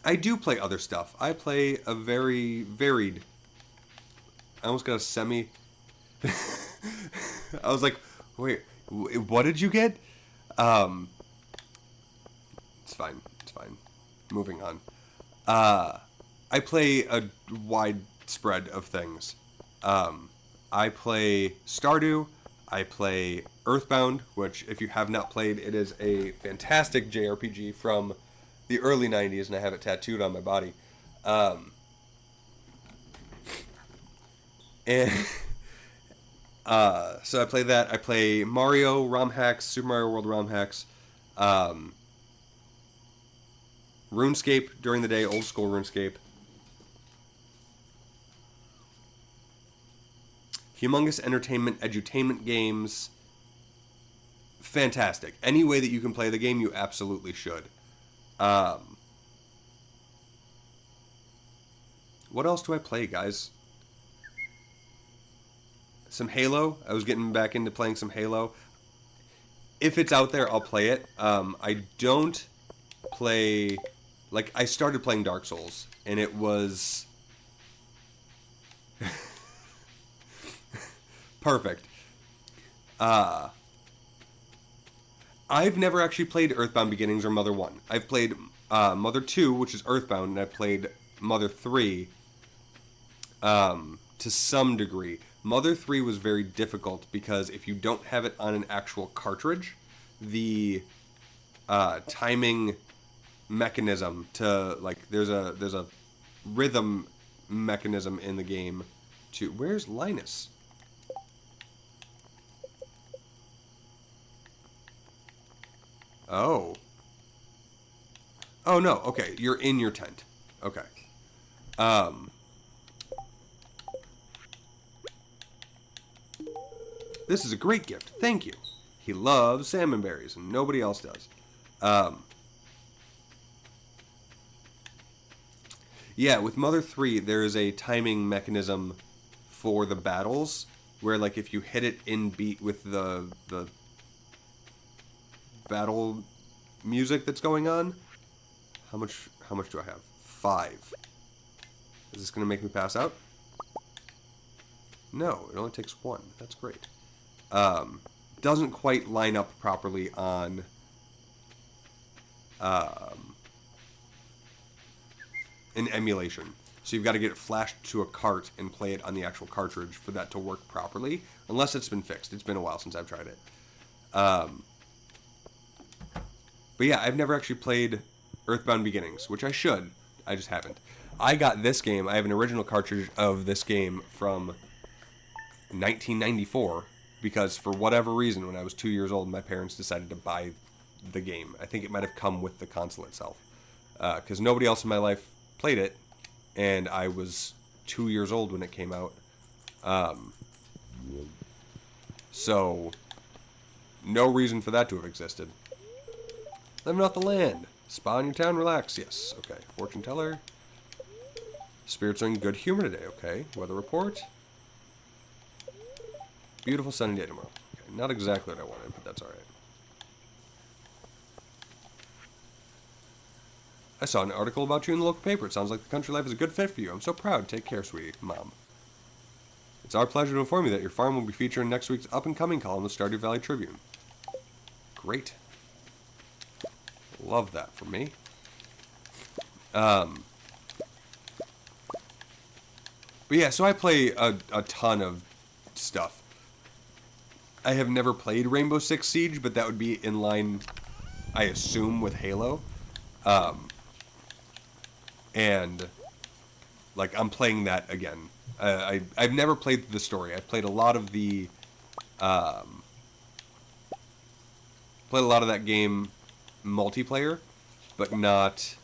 I do play other stuff. I play a very varied... I almost got a semi... I was like, wait, what did you get? It's fine. It's fine. Moving on. I play a wide spread of things. I play Stardew. I play Earthbound, which, if you have not played, it is a fantastic JRPG from the early 90s, and I have it tattooed on my body. And so I play that. I play Mario ROM hacks, Super Mario World ROM hacks, RuneScape during the day, old school RuneScape. Humongous entertainment, edutainment games. Fantastic. Any way that you can play the game, you absolutely should. What else do I play, guys? Some Halo. I was getting back into playing some Halo. If it's out there, I'll play it. I don't play... Like, I started playing Dark Souls, and it was... perfect. I've never actually played Earthbound Beginnings or Mother 1. I've played Mother 2, which is Earthbound, and I played Mother 3 to some degree. Mother 3 was very difficult because if you don't have it on an actual cartridge, the timing mechanism to, like, there's a rhythm mechanism in the game to... Where's Linus? Oh. Oh, no. Okay. You're in your tent. Okay. This is a great gift. Thank you. He loves salmon berries, and nobody else does. Yeah, with Mother 3, there is a timing mechanism for the battles, where, like, if you hit it in beat with the battle music that's going on. How much do I have? 5. Is this going to make me pass out? No, it only takes 1. That's great. Doesn't quite line up properly on an emulation. So you've got to get it flashed to a cart and play it on the actual cartridge for that to work properly. Unless it's been fixed. It's been a while since I've tried it. But yeah, I've never actually played Earthbound Beginnings, which I should. I just haven't. I got this game. I have an original cartridge of this game from 1994 because for whatever reason, when I was 2 years old, my parents decided to buy the game. I think it might have come with the console itself because nobody else in my life played it, and I was 2 years old when it came out. So, no reason for that to have existed. Living off the land. Spa in your town, relax. Yes, okay. Fortune teller. Spirits are in good humor today, okay. Weather report. Beautiful sunny day tomorrow. Okay, not exactly what I wanted, but that's alright. I saw an article about you in the local paper. It sounds like the country life is a good fit for you. I'm so proud. Take care, sweetie. Mom. It's our pleasure to inform you that your farm will be featured in next week's up-and-coming column of Stardew Valley Tribune. Great. Love that for me. But yeah, so I play a ton of stuff. I have never played Rainbow Six Siege, but that would be in line, I assume, with Halo. And like I'm playing that again. I've never played the story. I've played a lot of that game multiplayer, but not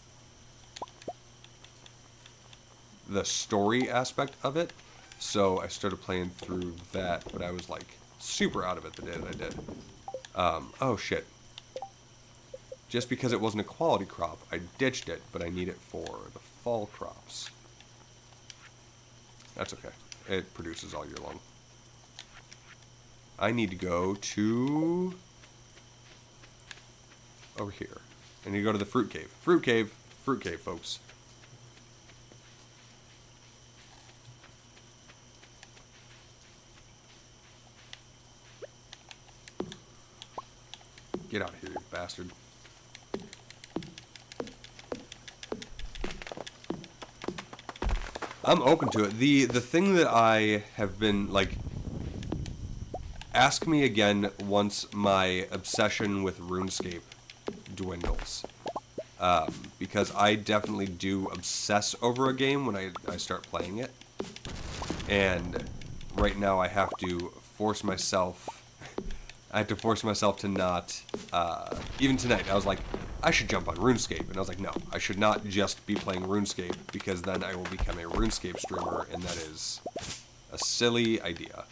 the story aspect of it. So I started playing through that, but I was like super out of it the day that I did. Oh shit. Just because it wasn't a quality crop, I ditched it, but I need it for the fall crops. That's okay. It produces all year long. I need to go to... over here. I need to go to the fruit cave. Fruit cave, folks. Get out of here, you bastard. I'm open to it. The thing that I have been, like... Ask me again once my obsession with RuneScape dwindles. Because I definitely do obsess over a game when I start playing it. And right now I have to force myself... I have to force myself to not... even tonight, I was like, I should jump on RuneScape. And I was like, no, I should not just be playing RuneScape, because then I will become a RuneScape streamer, and that is a silly idea.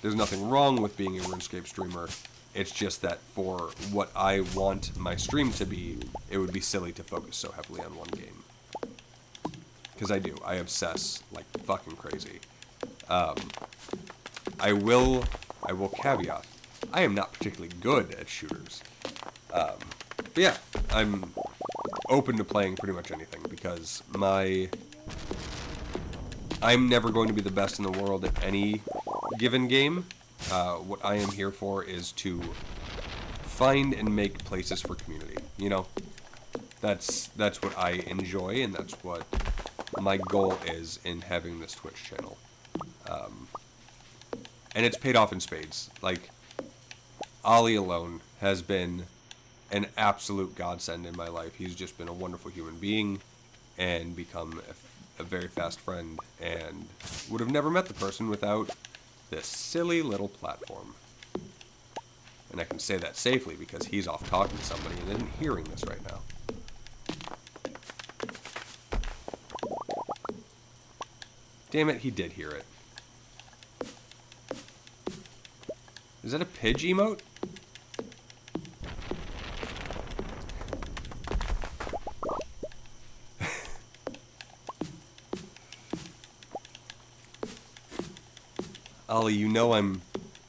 There's nothing wrong with being a RuneScape streamer. It's just that for what I want my stream to be, it would be silly to focus so heavily on one game. Because I do. I obsess like fucking crazy. I will caveat, I am not particularly good at shooters. But yeah, I'm open to playing pretty much anything because I'm never going to be the best in the world at any given game. What I am here for is to find and make places for community. You know, that's what I enjoy, and that's what my goal is in having this Twitch channel. And it's paid off in spades. Like, Ollie alone has been an absolute godsend in my life. He's just been a wonderful human being and become a very fast friend, and would have never met the person without this silly little platform. And I can say that safely because he's off talking to somebody and isn't hearing this right now. Damn it, he did hear it. Is that a Pidge emote? Ollie, you know I'm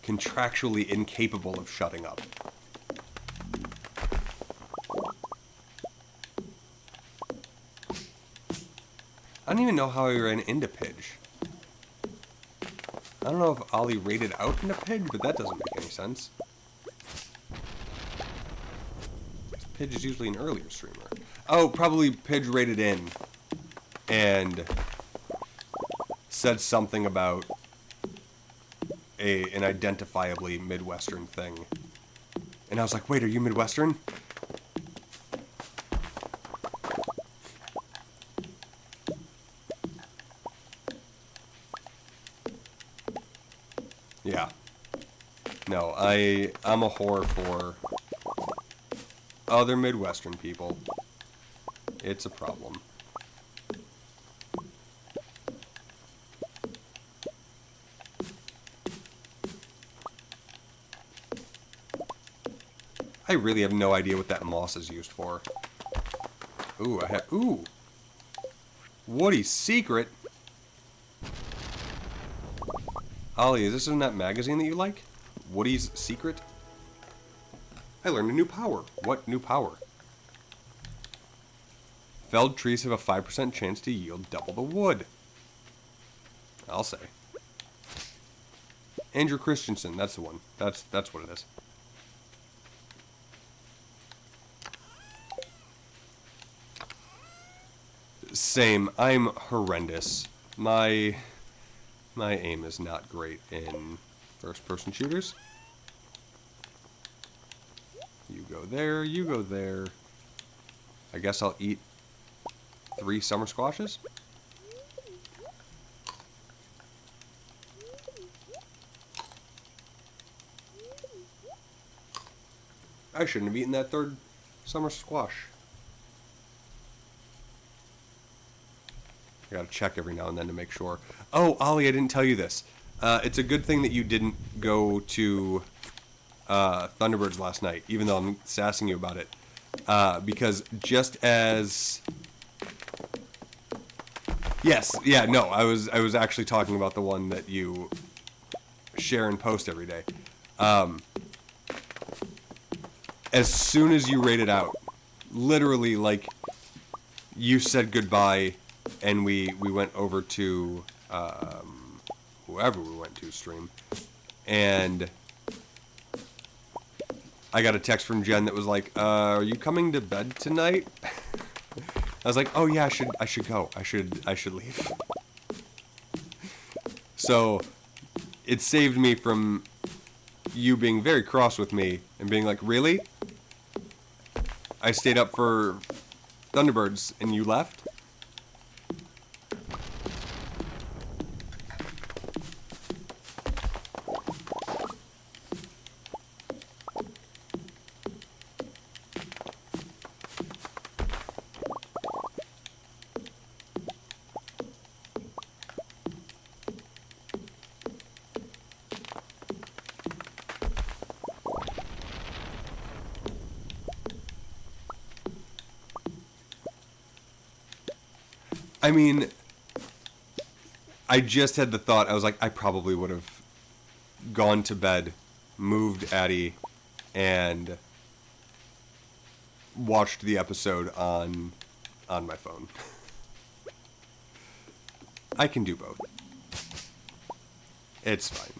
contractually incapable of shutting up. I don't even know how I ran into Pidge. I don't know if Ollie raided out into Pidge, but that doesn't make any sense. Pidge is usually an earlier streamer. Oh, probably Pidge raided in and said something about an identifiably Midwestern thing. And I was like, wait, are you Midwestern? Yeah. No, I'm a whore for other Midwestern people. It's a problem. I really have no idea what that moss is used for. Ooh, ooh! Woody's secret! Ollie, is this in that magazine that you like? Woody's Secret? I learned a new power. What new power? Felled trees have a 5% chance to yield double the wood. I'll say. Andrew Christensen, that's the one. That's what it is. Same. I'm horrendous. My aim is not great in first-person shooters. You go there, you go there. I guess I'll eat 3 summer squashes. I shouldn't have eaten that 3rd summer squash. I gotta check every now and then to make sure. Oh, Ollie, I didn't tell you this. It's a good thing that you didn't go to Thunderbirds last night, even though I'm sassing you about it. Because just as... Yes, yeah, no, I was actually talking about the one that you share and post every day. As soon as you rated out, literally, like, you said goodbye, and we went over to whoever we went to stream, and I got a text from Jen that was like, "Are you coming to bed tonight?" I was like, "Oh yeah, I should go. I should leave." So it saved me from you being very cross with me and being like, "Really? I stayed up for Thunderbirds and you left?" I mean, I just had the thought, I was like, I probably would have gone to bed, moved Addie, and watched the episode on my phone. I can do both. It's fine.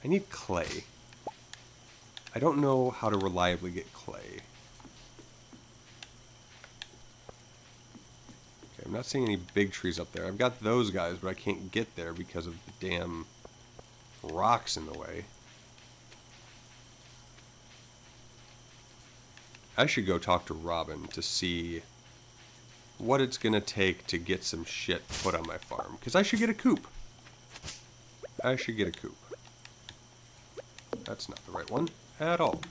I need clay. I don't know how to reliably get clay. Okay, I'm not seeing any big trees up there. I've got those guys, but I can't get there because of the damn rocks in the way. I should go talk to Robin to see what it's gonna take to get some shit put on my farm. Because I should get a coop. I should get a coop. That's not the right one at all.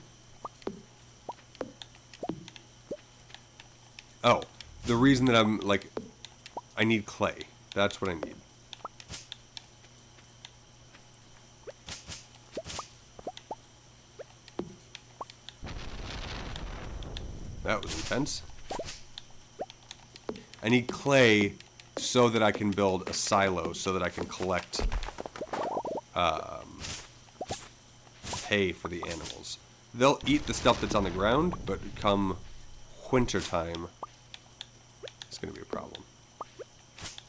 Oh, the reason that I'm like, I need clay. That's what I need. That was intense. I need clay so that I can build a silo, so that I can collect hay for the animals. They'll eat the stuff that's on the ground, but come winter time, it's going to be a problem.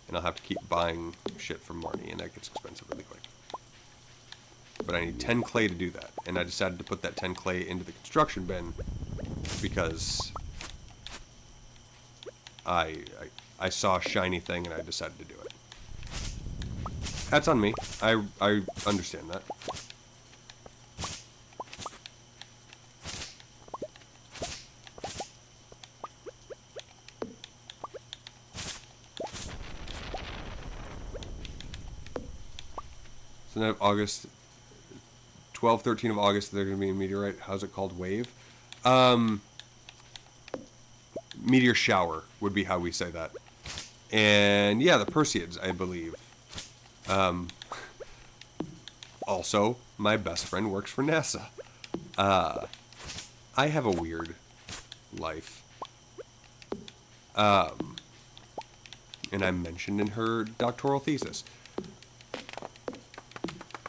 And I'll have to keep buying shit from Marnie, and that gets expensive really quick. But I need 10 clay to do that, and I decided to put that 10 clay into the construction bin because I saw a shiny thing and I decided to do it. That's on me. I understand that. So now August 12, 13 of August, they're going to be a meteorite. How's it called? Wave? Meteor shower would be how we say that. And yeah, the Perseids, I believe. Also, my best friend works for NASA. I have a weird life. And I mentioned in her doctoral thesis.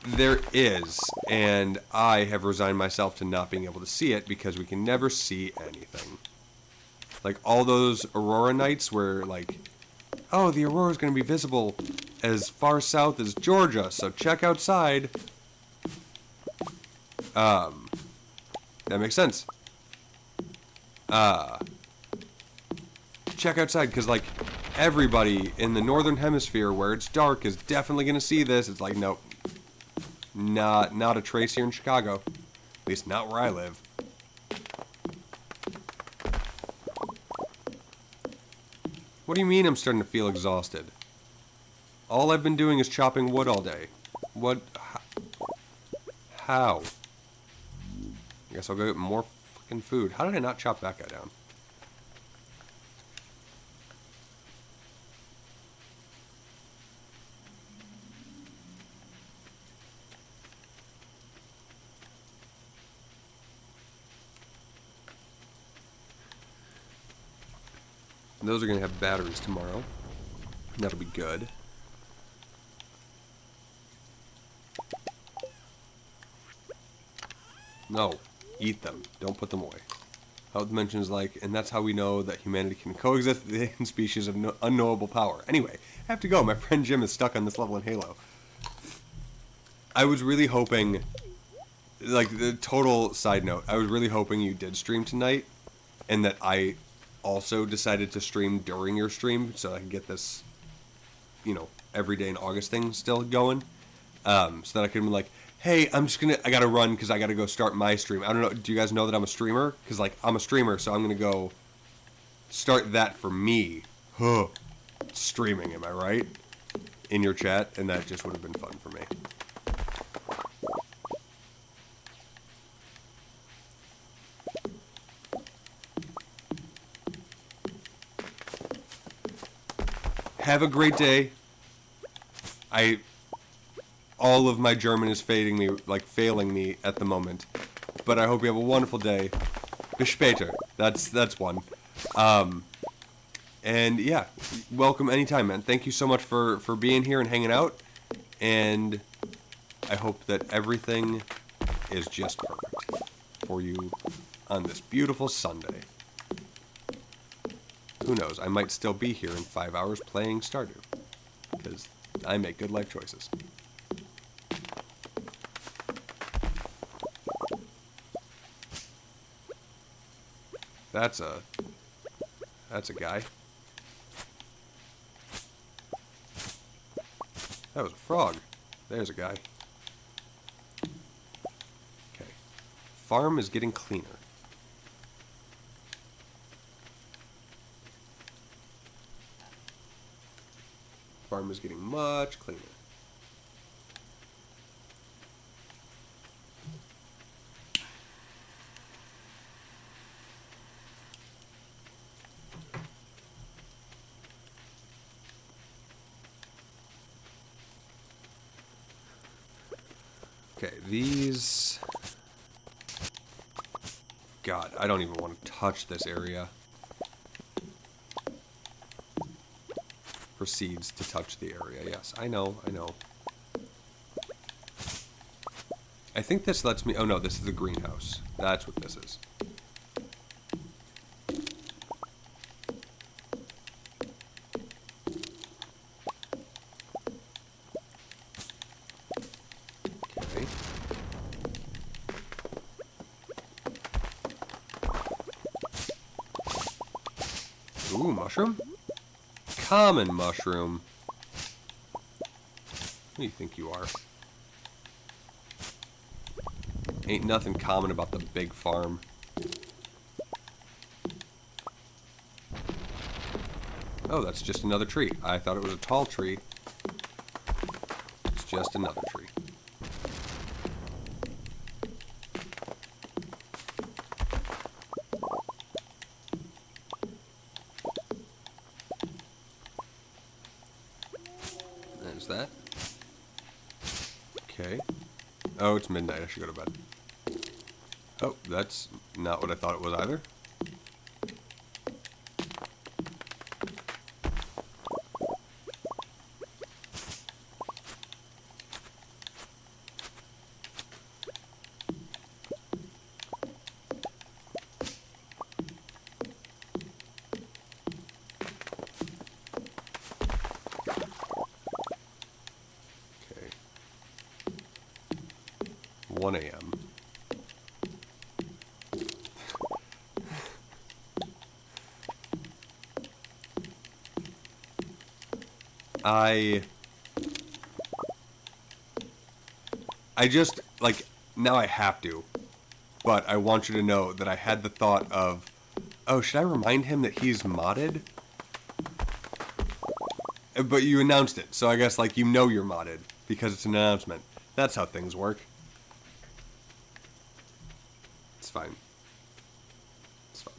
There is, and I have resigned myself to not being able to see it because we can never see anything. Like all those aurora nights where like, oh, the aurora is going to be visible as far south as Georgia, so check outside. That makes sense. Check outside, because like, everybody in the northern hemisphere where it's dark is definitely going to see this. It's like, nope. Not a trace here in Chicago. At least not where I live. What do you mean I'm starting to feel exhausted? All I've been doing is chopping wood all day. What? How? I guess I'll go get more fucking food. How did I not chop that guy down? Those are going to have batteries tomorrow. That'll be good. No. Eat them. Don't put them away. Health mentions like, and that's how we know that humanity can coexist with alien species of unknowable power. Anyway, I have to go. My friend Jim is stuck on this level in Halo. I was really hoping, like, the total side note, I was really hoping you did stream tonight, and that I also decided to stream during your stream so I can get this, you know, every day in August thing still going. So that I could be like, hey, I gotta run because I gotta go start my stream. I don't know, do you guys know that I'm a streamer? Because, like, I'm a streamer, so I'm gonna go start that for me. Huh. Streaming, am I right? In your chat, and that just would have been fun for me. Have a great day. All of my German is failing me at the moment. But I hope you have a wonderful day. Bis später. That's one. And yeah, welcome anytime, man. Thank you so much for being here and hanging out. And I hope that everything is just perfect for you on this beautiful Sunday. Who knows? I might still be here in 5 hours playing Stardew. Because I make good life choices. That's a guy. That was a frog. There's a guy. Okay. Farm is getting cleaner. Farm is getting much cleaner. Okay, these... God, I don't even want to touch this area. Proceeds to touch the area. Yes, I know. I think this lets me... Oh no, this is the greenhouse. That's what this is. Okay. Ooh, mushroom? Common mushroom. Who do you think you are? Ain't nothing common about the big farm. Oh, that's just another tree. I thought it was a tall tree. It's just another tree. There's that. Okay. Oh, it's midnight. I should go to bed. Oh, that's not what I thought it was either. Okay. 1 a.m. I just, like, now I have to. But I want you to know that I had the thought of, oh, should I remind him that he's modded? But you announced it, so I guess, like, you know you're modded because it's an announcement. That's how things work. It's fine. It's fine.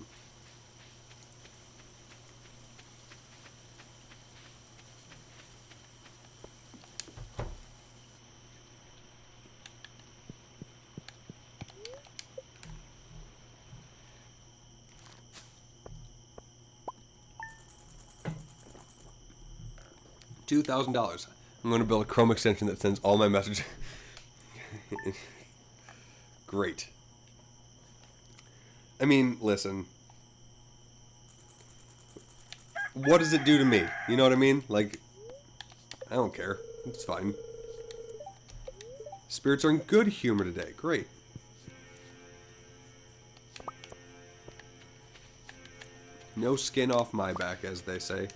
$2,000. I'm going to build a Chrome extension that sends all my messages. Great. I mean, listen. What does it do to me? You know what I mean? Like, I don't care. It's fine. Spirits are in good humor today. Great. No skin off my back, as they say.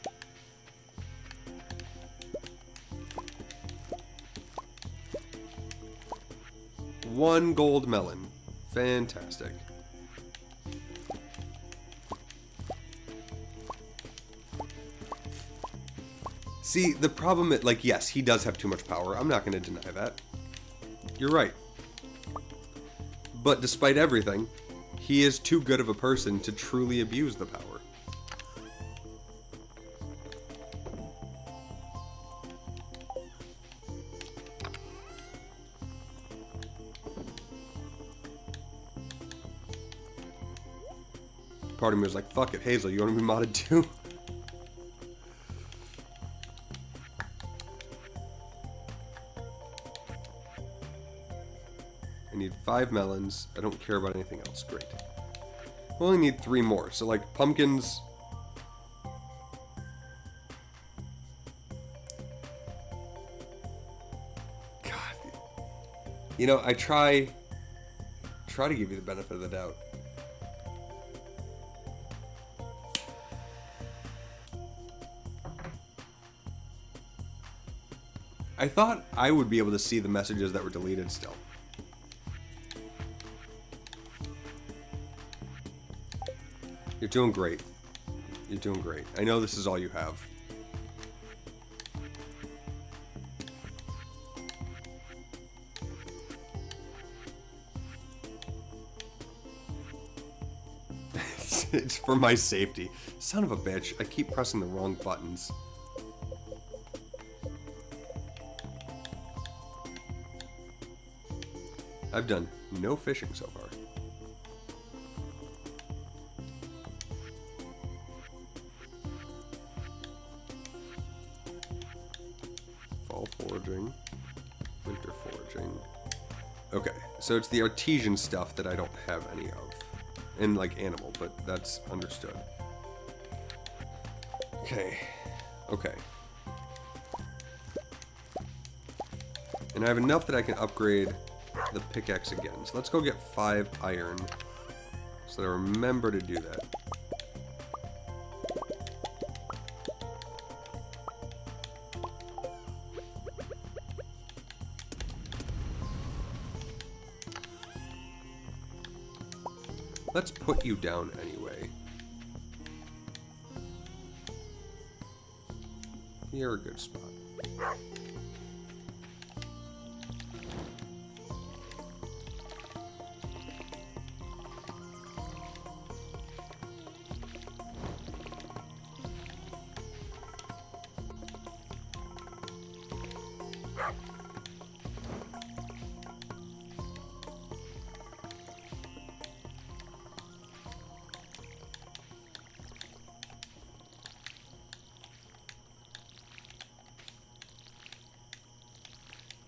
One gold melon. Fantastic. See, the problem is, like, yes, he does have too much power. I'm not going to deny that. You're right. But despite everything, he is too good of a person to truly abuse the power. Part of me was like, fuck it, Hazel, you want to be modded too? I need 5 melons. I don't care about anything else. Great. We only need 3 more. So, like, pumpkins. God. You know, I try to give you the benefit of the doubt. I thought I would be able to see the messages that were deleted still. You're doing great. You're doing great. I know this is all you have. It's for my safety. Son of a bitch. I keep pressing the wrong buttons. I've done no fishing so far. Fall foraging, winter foraging. Okay, so it's the artesian stuff that I don't have any of. And like animal, but that's understood. Okay, okay. And I have enough that I can upgrade the pickaxe again. So let's go get 5 iron so that I remember to do that. Let's put you down anyway. You're a good spot.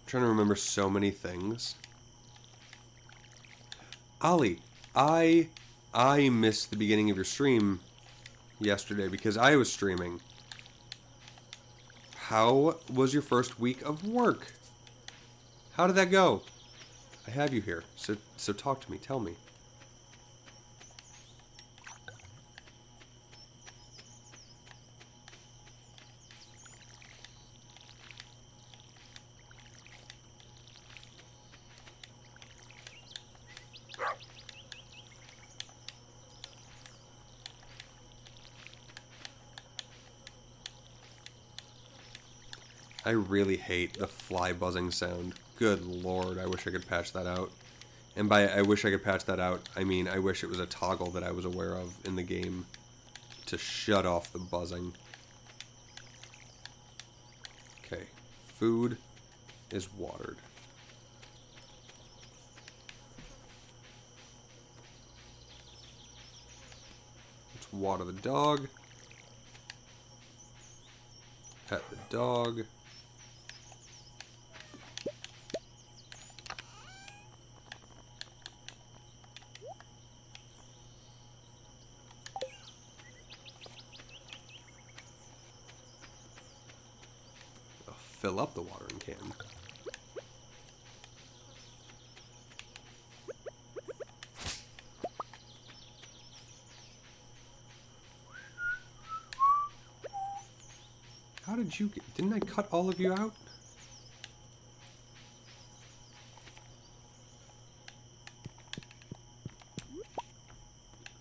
Trying to remember so many things. Ollie, I missed the beginning of your stream yesterday because I was streaming. How was your first week of work? How did that go? I have you here, so talk to me, tell me. I really hate the fly buzzing sound. Good lord, I wish I could patch that out. And by I wish I could patch that out, I mean I wish it was a toggle that I was aware of in the game to shut off the buzzing. Okay, food is watered. Let's water the dog. Pet the dog. I'll fill up the watering can. How did you get... Didn't I cut all of you out?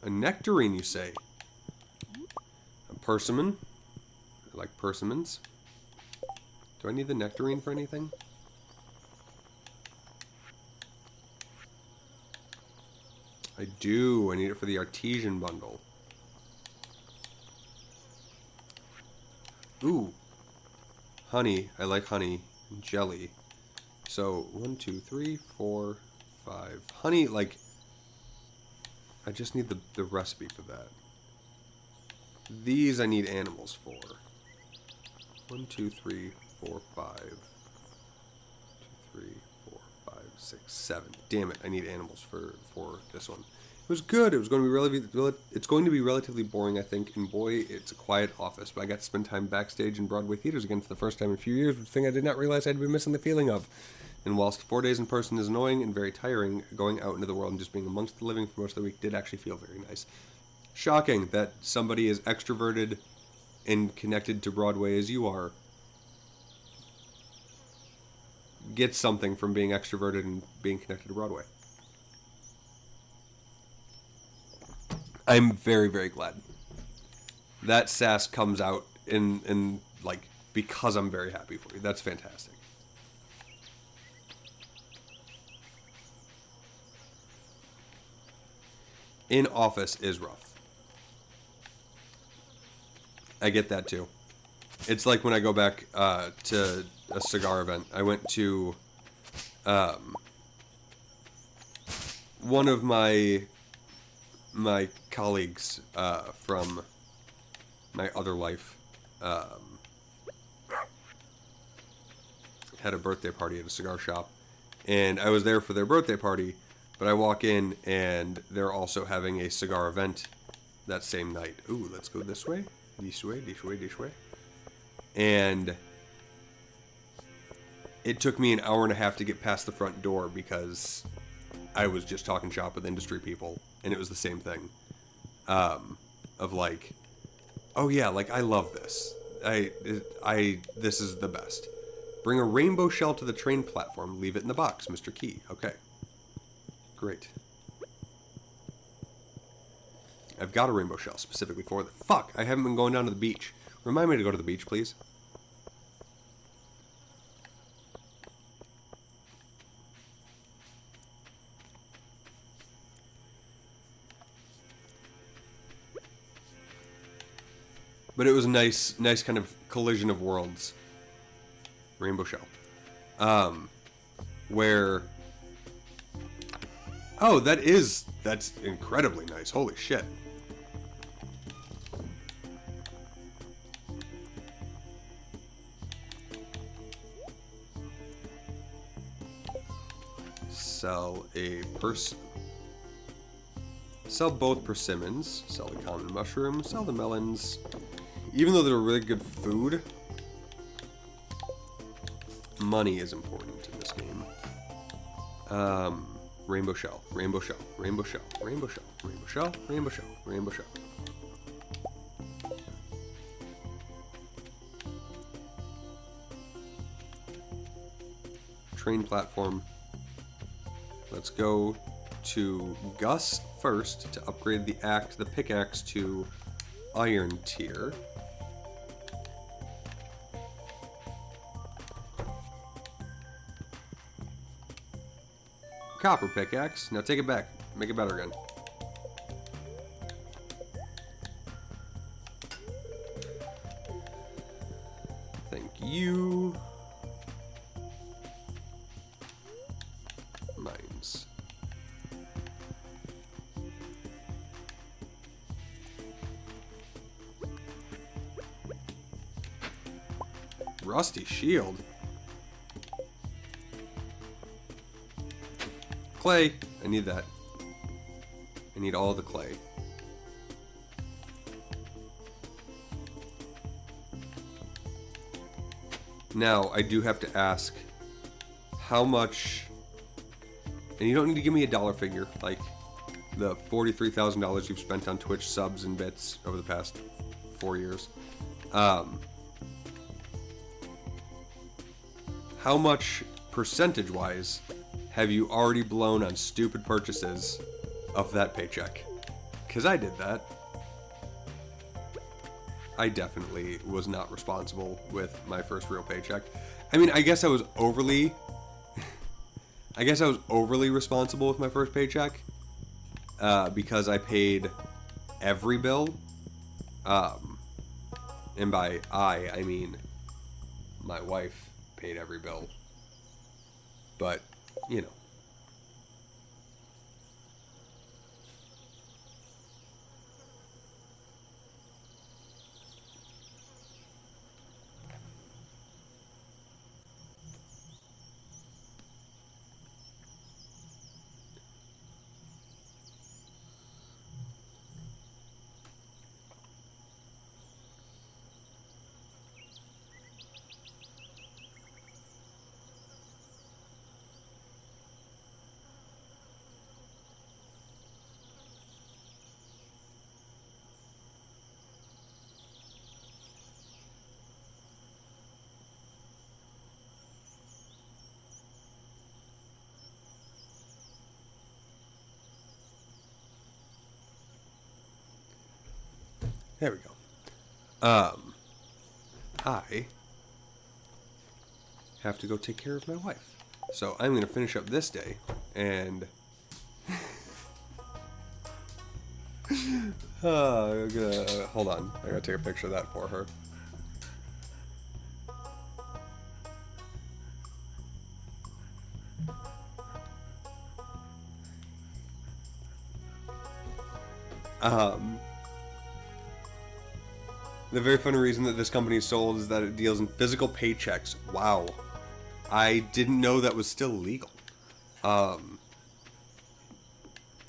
A nectarine, you say? A persimmon? I like persimmons. Do I need the nectarine for anything? I do. I need it for the artesian bundle. Ooh. Honey. I like honey. And jelly. So, 1, 2, 3, 4, 5. Honey, like... I just need the recipe for that. These I need animals for. 1, 2, 3, 4, 5. 2, 3, 4, 5, 6, 7. Damn it! I need animals for this one. It was good. It was going to be it's going to be relatively boring, I think. And boy, it's a quiet office. But I got to spend time backstage in Broadway theaters again for the first time in a few years, which is a thing I did not realize I'd been missing the feeling of. And whilst 4 days in person is annoying and very tiring, going out into the world and just being amongst the living for most of the week did actually feel very nice. Shocking that somebody as extroverted and connected to Broadway as you are gets something from being extroverted and being connected to Broadway. I'm very, very glad. That sass comes out in like, because I'm very happy for you. That's fantastic. In office is rough. I get that too. It's like when I go back to a cigar event. I went to one of my colleagues from my other life had a birthday party at a cigar shop, and I was there for their birthday party. But I walk in, and they're also having a cigar event that same night. Ooh, let's go this way. This way, this way, this way. And it took me an hour and a half to get past the front door because I was just talking shop with industry people, and it was the same thing. Of like, oh yeah, like I love this. This is the best. Bring a rainbow shell to the train platform. Leave it in the box, Mr. Key. Okay. Great. I've got a rainbow shell specifically for the... Fuck! I haven't been going down to the beach. Remind me to go to the beach, please. But it was a nice kind of collision of worlds. Rainbow shell. Where... Oh, that's incredibly nice. Holy shit. Sell both persimmons. Sell the common mushroom. Sell the melons. Even though they're really good food, money is important in this game. Rainbow shell, rainbow shell, rainbow shell, rainbow shell, rainbow shell, rainbow shell, rainbow shell. Train platform. Let's go to Gus first to upgrade the pickaxe to iron tier. copper pickaxe. Now take it back. Make it better again. Thank you. Mines. Rusty shield. Clay. I need that. I need all the clay. Now, I do have to ask how much, and you don't need to give me a dollar figure, like the $43,000 you've spent on Twitch subs and bits over the past 4 years. How much percentage-wise have you already blown on stupid purchases of that paycheck? Because I did that. I definitely was not responsible with my first real paycheck. I mean, I guess I was overly responsible with my first paycheck because I paid every bill. And by I mean my wife paid every bill. But, you know. There we go. I have to go take care of my wife. So I'm going to finish up this day and hold on. I got to take a picture of that for her. The very funny reason that this company is sold is that it deals in physical paychecks. Wow. I didn't know that was still legal.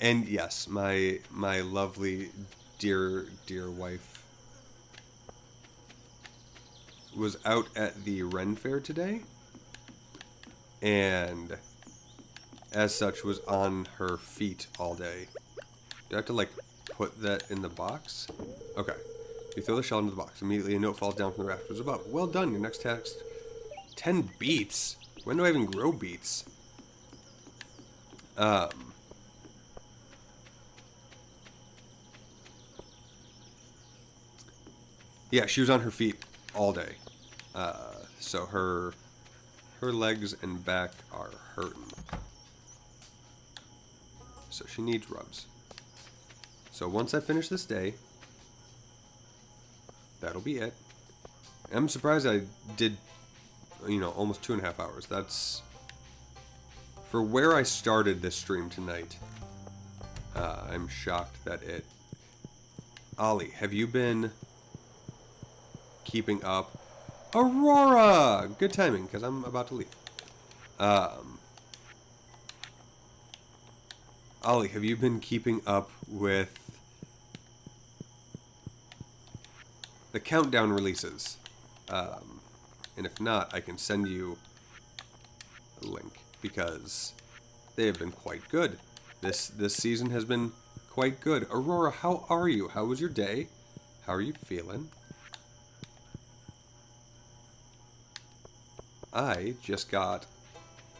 And yes, my lovely, dear wife was out at the Ren Fair today. And as such was on her feet all day. Do I have to, like, put that in the box? Okay. You throw the shell into the box. Immediately a note falls down from the rafters above. Well done, your next task. 10 beets? When do I even grow beets? Yeah, she was on her feet all day. So her legs and back are hurting. So she needs rubs. So once I finish this day, that'll be it. I'm surprised I did, almost 2.5 hours. That's, for where I started this stream tonight, I'm shocked that it... Ollie, have you been keeping up? Aurora! Good timing, because I'm about to leave. Ollie, have you been keeping up with the countdown releases? And if not, I can send you a link, because they have been quite good. This season has been quite good. Aurora, how are you? How was your day? How are you feeling? I just got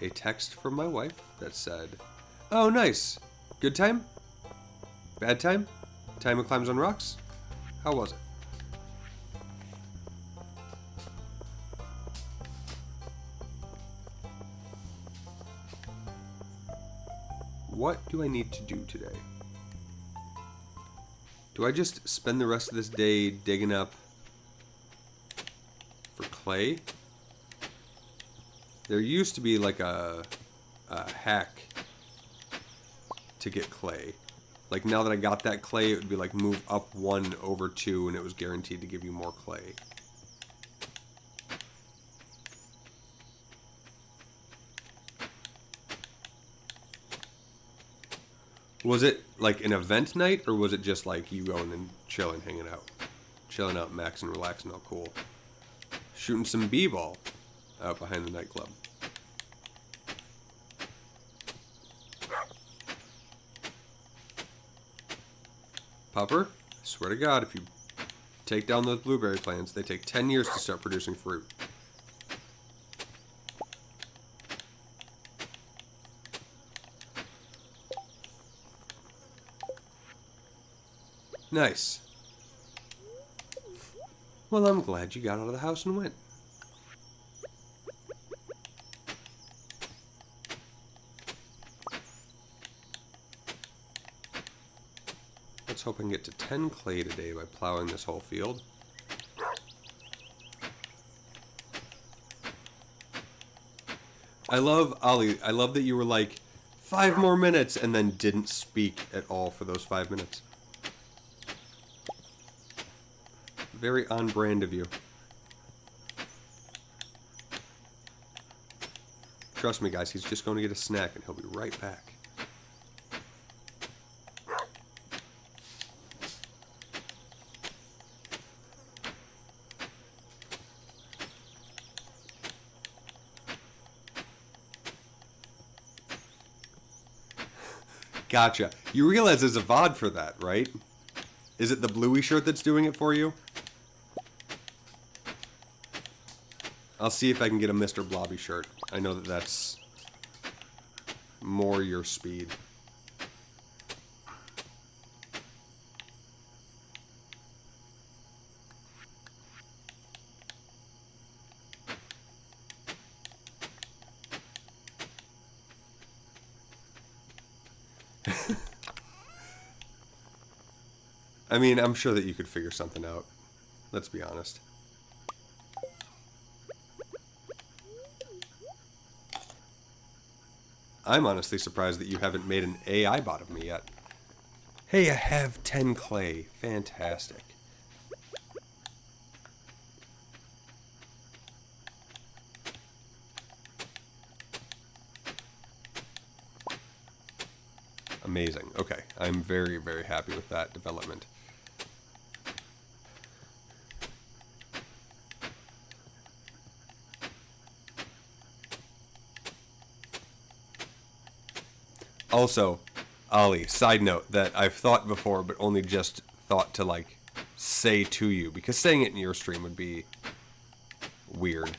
a text from my wife that said, "Oh, nice. Good time? Bad time? Time it climbs on rocks? How was it?" what do I need to do today? Do I just spend the rest of this day digging up for clay? There used to be like a hack to get clay. Like now that I got that clay, it would be like move up 1 over 2 and it was guaranteed to give you more clay. Was it like an event night, or was it just like you going and chilling, hanging out? Chilling out, maxing, relaxing, all cool. Shooting some b-ball out behind the nightclub. Pupper, I swear to God, if you take down those blueberry plants, they take 10 years to start producing fruit. Nice. Well, I'm glad you got out of the house and went. Let's hope I can get to 10 clay today by plowing this whole field. I love, Ollie, I love that you were like, 5 more minutes, and then didn't speak at all for those 5 minutes. Very on brand of you. Trust me, guys, he's just going to get a snack and he'll be right back. Gotcha. You realize there's a VOD for that, right? Is it the bluey shirt that's doing it for you? I'll see if I can get a Mr. Blobby shirt. I know that that's more your speed. I mean, I'm sure that you could figure something out. Let's be honest. I'm honestly surprised that you haven't made an AI bot of me yet. Hey, I have 10 clay. Fantastic. Amazing. Okay, I'm very, very happy with that development. Also, Ollie, side note that I've thought before, but only just thought to, like, say to you, because saying it in your stream would be weird,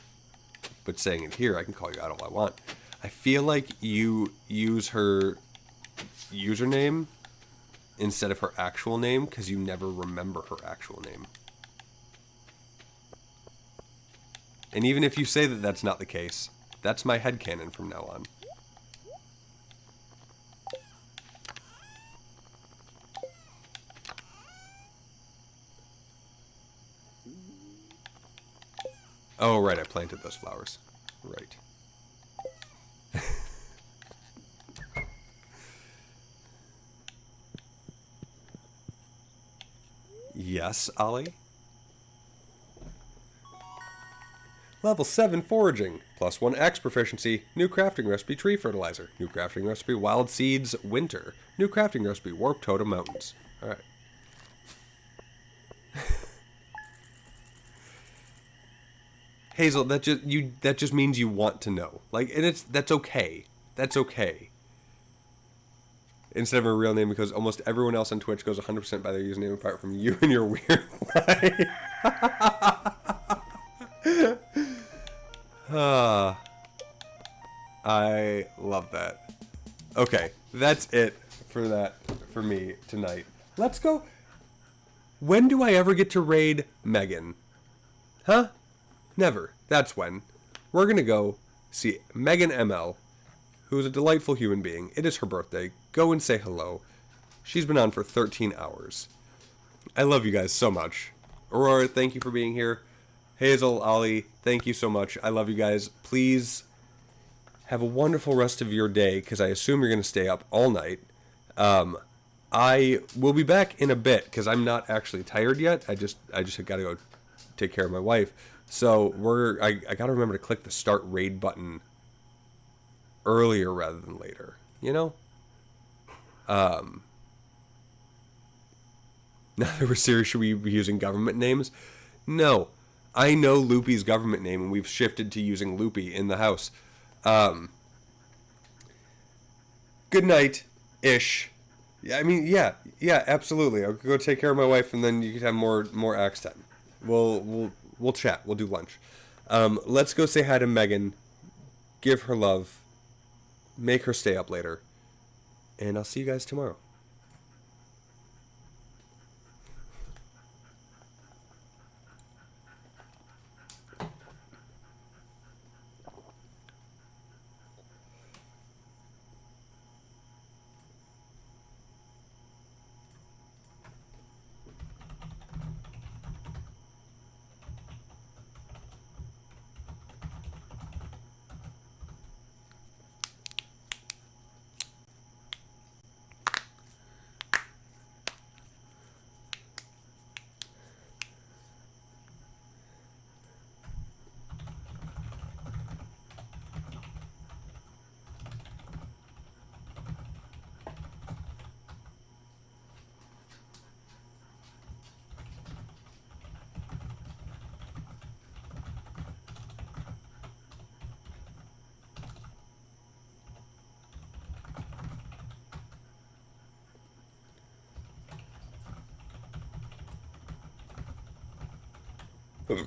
but saying it here, I can call you out all I want. I feel like you use her username instead of her actual name, because you never remember her actual name. And even if you say that that's not the case, that's my headcanon from now on. Oh, right, I planted those flowers. Right. Yes, Ollie? Level 7 foraging. +1 axe proficiency. New crafting recipe tree fertilizer. New crafting recipe wild seeds winter. New crafting recipe warp totem mountains. Alright. Hazel, that just means you want to know. Like, and that's okay. That's okay. Instead of a real name, because almost everyone else on Twitch goes 100% by their username apart from you and your weird life. I love that. Okay, that's it for me tonight. Let's go. When do I ever get to raid Megan? Huh? Never. That's when. We're gonna go see Megan ML, who is a delightful human being. It is her birthday. Go and say hello. She's been on for 13 hours. I love you guys so much. Aurora, thank you for being here. Hazel, Ollie, thank you so much. I love you guys. Please have a wonderful rest of your day, because I assume you're going to stay up all night. I will be back in a bit, because I'm not actually tired yet. I just got to go take care of my wife. So I got to remember to click the start raid button earlier rather than later. You know? Now that we're serious, should we be using government names? No. I know Loopy's government name, and we've shifted to using Loopy in the house. Good night-ish. Yeah, I mean, yeah, absolutely. I'll go take care of my wife, and then you can have more axe time. We'll chat. We'll do lunch. Let's go say hi to Megan. Give her love. Make her stay up later. And I'll see you guys tomorrow. Ooh.